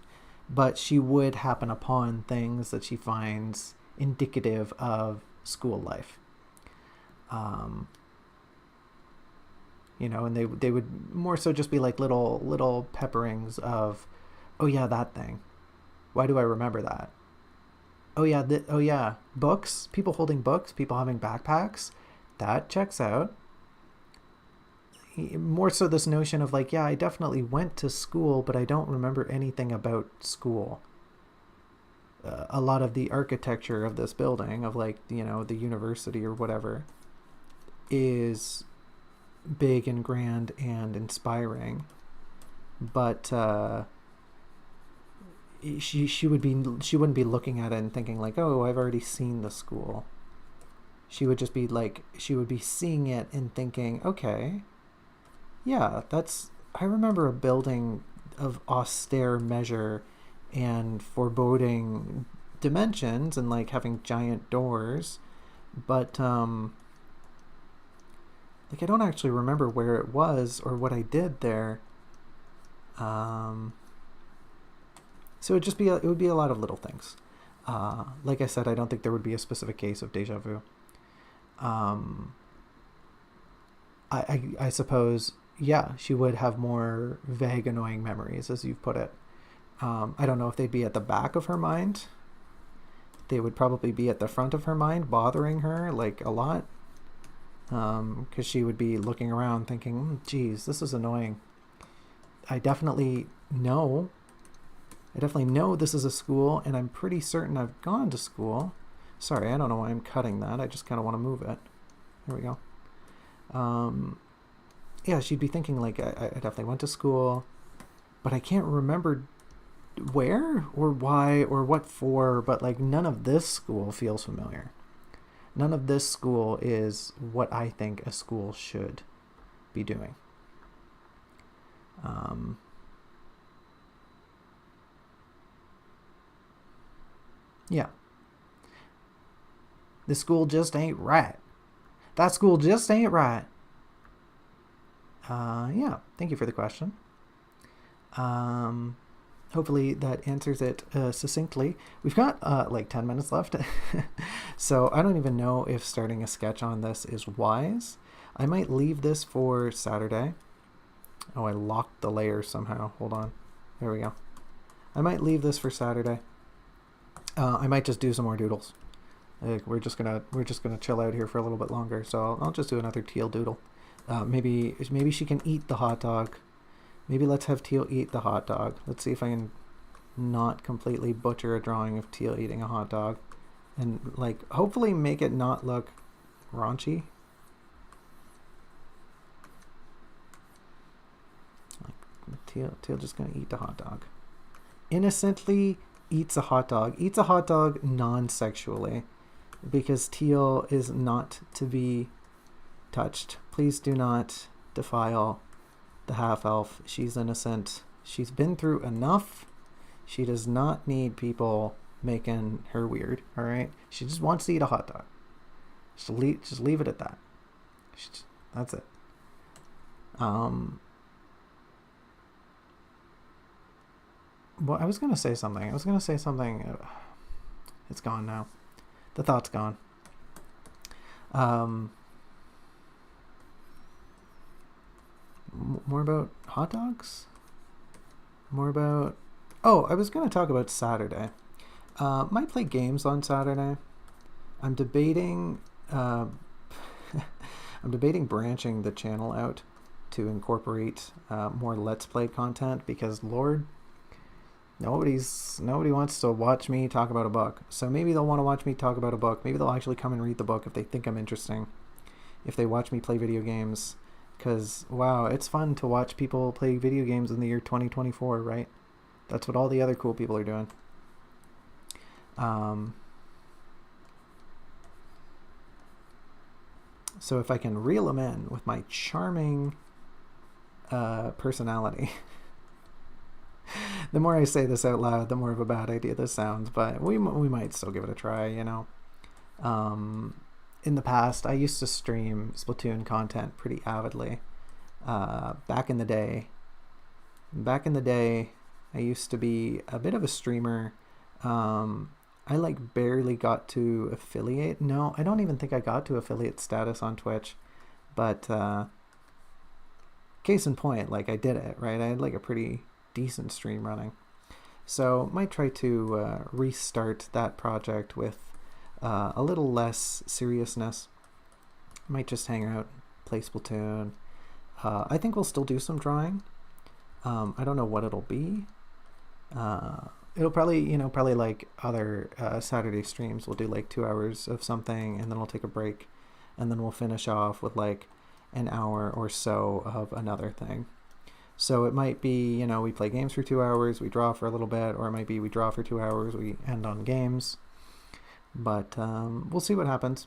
But she would happen upon things that she finds indicative of school life. You know, and they would more so just be like little pepperings of, oh yeah, that thing. Why do I remember that? Oh yeah, books, people holding books, people having backpacks. That checks out. More so this notion of like, yeah, I definitely went to school, but I don't remember anything about school. A lot of the architecture of this building, of like, you know, the university or whatever, is big and grand and inspiring. But she wouldn't be looking at it and thinking like, oh, I've already seen the school. she would just be like, she would be seeing it and thinking, okay, yeah, I remember a building of austere measure and foreboding dimensions and like having giant doors, but like I don't actually remember where it was or what I did there. So it would be a lot of little things. Like I said, I don't think there would be a specific case of deja vu. I suppose, yeah, she would have more vague, annoying memories, as you've put it. I don't know if they'd be at the back of her mind. They would probably be at the front of her mind, bothering her like a lot. Because she would be looking around thinking, geez, this is annoying. I definitely know this is a school, and I'm pretty certain I've gone to school. Sorry, I don't know why I'm cutting that. I just kind of want to move it. There we go. Yeah, she'd be thinking like, I definitely went to school, but I can't remember where or why or what for, but like none of this school feels familiar. None of this school is what I think a school should be doing. Yeah. This school just ain't right. That school just ain't right. Yeah, thank you for the question. Hopefully that answers it succinctly. We've got like 10 minutes left. So I don't even know if starting a sketch on this is wise. I might leave this for Saturday. Oh, I locked the layer somehow. Hold on. There we go. I might leave this for Saturday. I might just do some more doodles. Like we're just gonna chill out here for a little bit longer. So I'll just do another Teal doodle. Maybe she can eat the hot dog. Maybe let's have Teal eat the hot dog. Let's see if I can not completely butcher a drawing of Teal eating a hot dog, and like hopefully make it not look raunchy. Like Teal just gonna eat the hot dog. Innocently eats a hot dog non-sexually, because Teal is not to be touched. Please do not defile the half-elf. She's innocent. She's been through enough. She does not need people making her weird, all right? She just wants to eat a hot dog. Just leave it at that. That's it. Well, I was going to say something. It's gone now. The thought's gone. More about hot dogs? Oh, I was going to talk about Saturday. Might play games on Saturday. I'm debating branching the channel out to incorporate more Let's Play content, because Lord, nobody wants to watch me talk about a book. So maybe they'll want to watch me talk about a book. Maybe they'll actually come and read the book if they think I'm interesting. If they watch me play video games. Because, wow, it's fun to watch people play video games in the year 2024, right? That's what all the other cool people are doing. So if I can reel them in with my charming personality... The more I say this out loud, the more of a bad idea this sounds, but we might still give it a try, you know. In the past, I used to stream Splatoon content pretty avidly. Back in the day, I used to be a bit of a streamer. I like barely got to affiliate. No, I don't even think I got to affiliate status on Twitch, but case in point, like I did it, right? I had like a pretty decent stream running. So might try to restart that project with a little less seriousness. Might just hang out, play Splatoon. I think we'll still do some drawing. I don't know what it'll be. It'll probably like other Saturday streams, we'll do like 2 hours of something, and then we'll take a break, and then we'll finish off with like an hour or so of another thing. So it might be, we play games for 2 hours, we draw for a little bit, or it might be we draw for 2 hours, we end on games. But we'll see what happens.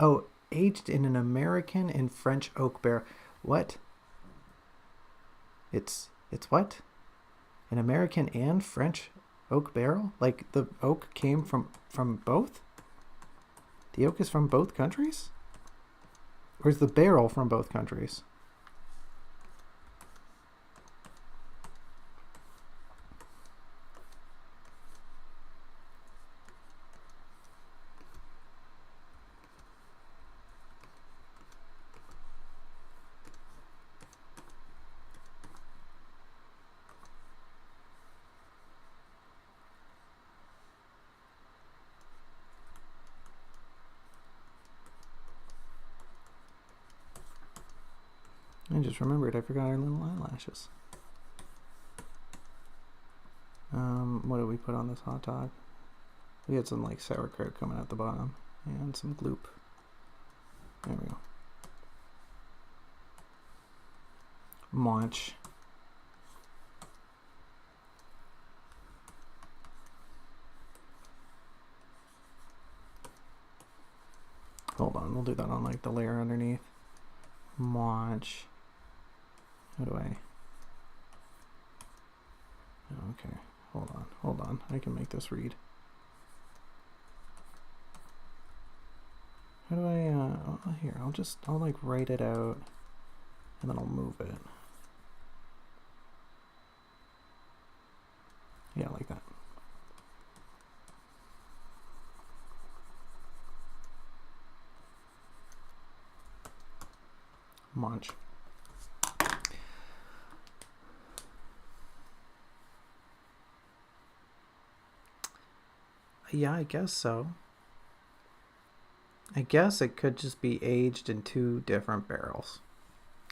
Oh, aged in an American and French oak barrel. What? It's what? An American and French oak barrel? Like the oak came from both? The oak is from both countries? Or is the barrel from both countries? I just remembered I forgot our little eyelashes. What did we put on this hot dog? We had some like sauerkraut coming out the bottom and some gloop. There we go. Munch. Hold on, we'll do that on like the layer underneath. Munch. How do I? Okay, hold on. I can make this read. How do I, here, I'll like write it out and then I'll move it. Yeah, like that. Munch. Yeah, I guess so. I guess it could just be aged in 2 different barrels.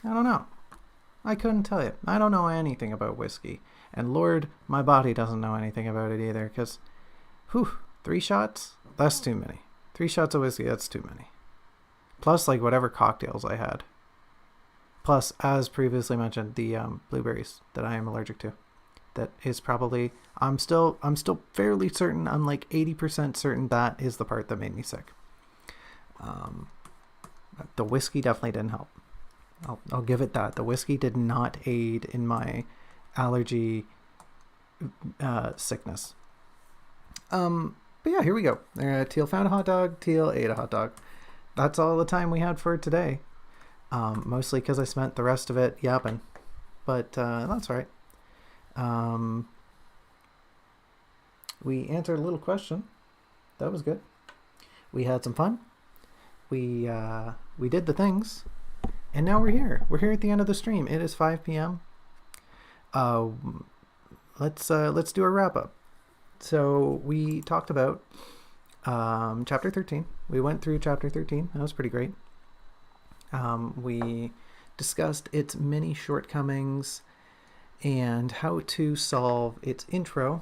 I don't know. I couldn't tell you. I don't know anything about whiskey. And Lord, my body doesn't know anything about it either, because, 3 shots? That's too many. 3 shots of whiskey, that's too many. Plus, like, whatever cocktails I had. Plus, as previously mentioned, the blueberries that I am allergic to. That is probably, I'm still fairly certain, I'm like 80% certain that is the part that made me sick. The whiskey definitely didn't help. I'll give it that. The whiskey did not aid in my allergy sickness. But yeah, here we go. Teal found a hot dog. Teal ate a hot dog. That's all the time we had for today. Mostly because I spent the rest of it yapping. But that's all right. We answered a little question. That was good. We had some fun. We did the things. And now we're here. We're here at the end of the stream. It is 5 p.m. Let's do a wrap up. So we talked about chapter 13. We went through chapter 13. That was pretty great. We discussed its many shortcomings and how to solve its intro.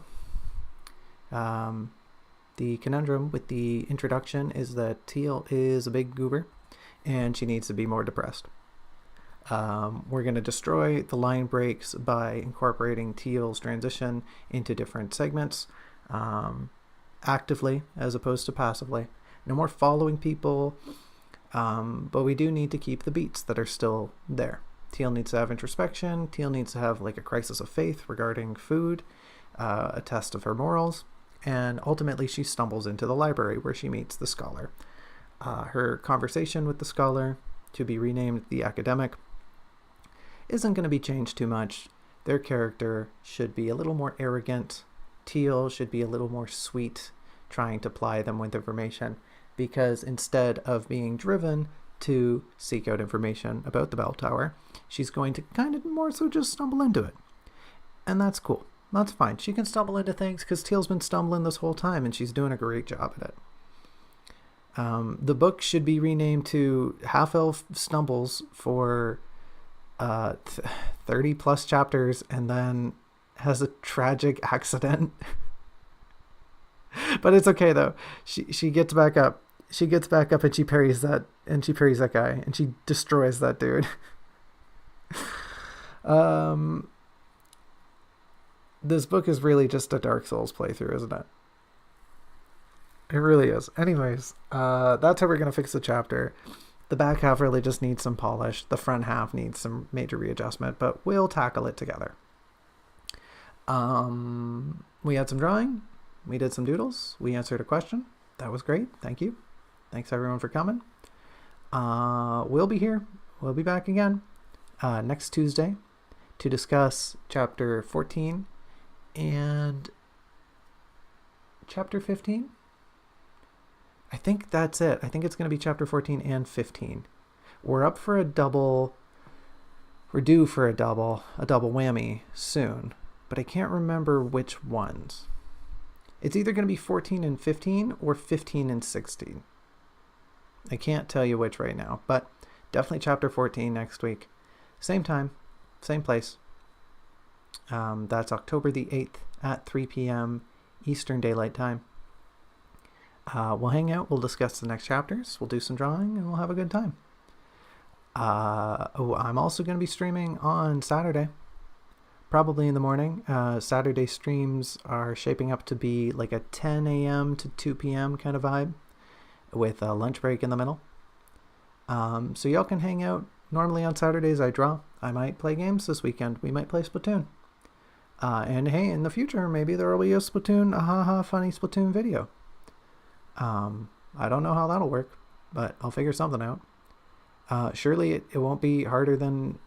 The conundrum with the introduction is that Teal is a big goober and she needs to be more depressed. We're going to destroy the line breaks by incorporating Teal's transition into different segments, actively as opposed to passively. No more following people, but we do need to keep the beats that are still there. Teal needs to have introspection. Teal needs to have like a crisis of faith regarding food, a test of her morals, and ultimately she stumbles into the library where she meets the scholar. Her conversation with the scholar, to be renamed the academic, isn't going to be changed too much. Their character should be a little more arrogant. Teal should be a little more sweet, trying to ply them with information, because instead of being driven to seek out information about the bell tower, she's going to kind of more so just stumble into it. And that's cool. That's fine. She can stumble into things because Teal's been stumbling this whole time and she's doing a great job at it. The book should be renamed to Half-Elf Stumbles for 30 plus chapters and then has a tragic accident. But it's okay though. She gets back up. She gets back up and she parries that guy and she destroys that dude. This book is really just a Dark Souls playthrough, isn't it? It really is. Anyways, that's how we're gonna fix the chapter. The back half really just needs some polish. The front half needs some major readjustment, but we'll tackle it together. We had some drawing. We did some doodles. We answered a question. That was great. Thank you. Thanks everyone for coming. We'll be here. We'll be back again next Tuesday to discuss chapter 14 and chapter 15. I think that's it. I think it's going to be chapter 14 and 15. We're up for a double. We're due for a double whammy soon, but I can't remember which ones. It's either going to be 14 and 15 or 15 and 16. I can't tell you which right now, but definitely chapter 14 next week. Same time, same place. That's October the 8th at 3 p.m. Eastern Daylight Time. We'll hang out, we'll discuss the next chapters, we'll do some drawing, and we'll have a good time. I'm also going to be streaming on Saturday, probably in the morning. Saturday streams are shaping up to be like a 10 a.m. to 2 p.m. kind of vibe with a lunch break in the middle. So y'all can hang out. Normally on Saturdays I draw. I might play games this weekend. We might play Splatoon. And hey, in the future, maybe there will be a Splatoon, funny Splatoon video. I don't know how that'll work, but I'll figure something out. Surely it won't be harder than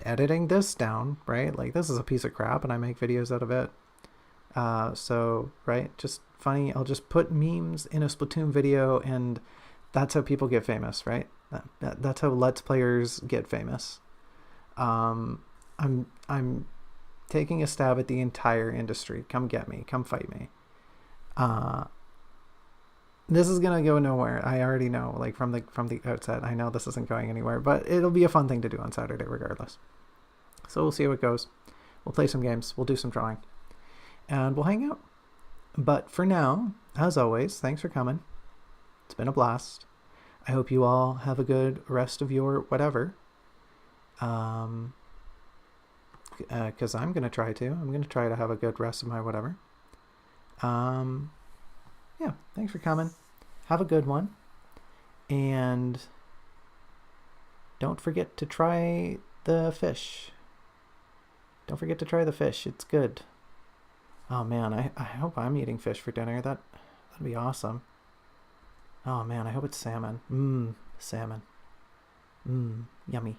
editing this down, right? Like, this is a piece of crap and I make videos out of it. So, right, just funny. I'll just put memes in a Splatoon video and that's how people get famous, right? That's how Let's Players get famous. I'm taking a stab at the entire industry. Come get me. Come fight me. This is gonna go nowhere. I already know, like from the outset. I know this isn't going anywhere, but it'll be a fun thing to do on Saturday regardless. So we'll see how it goes. We'll play some games. We'll do some drawing. And we'll hang out. But for now, as always, thanks for coming. It's been a blast. I hope you all have a good rest of your whatever. Because I'm going to try to. I'm going to try to have a good rest of my whatever. Yeah, thanks for coming. Have a good one. And don't forget to try the fish. Don't forget to try the fish. It's good. Oh man, I hope I'm eating fish for dinner. That'd be awesome. Oh man, I hope it's salmon. Salmon. Yummy.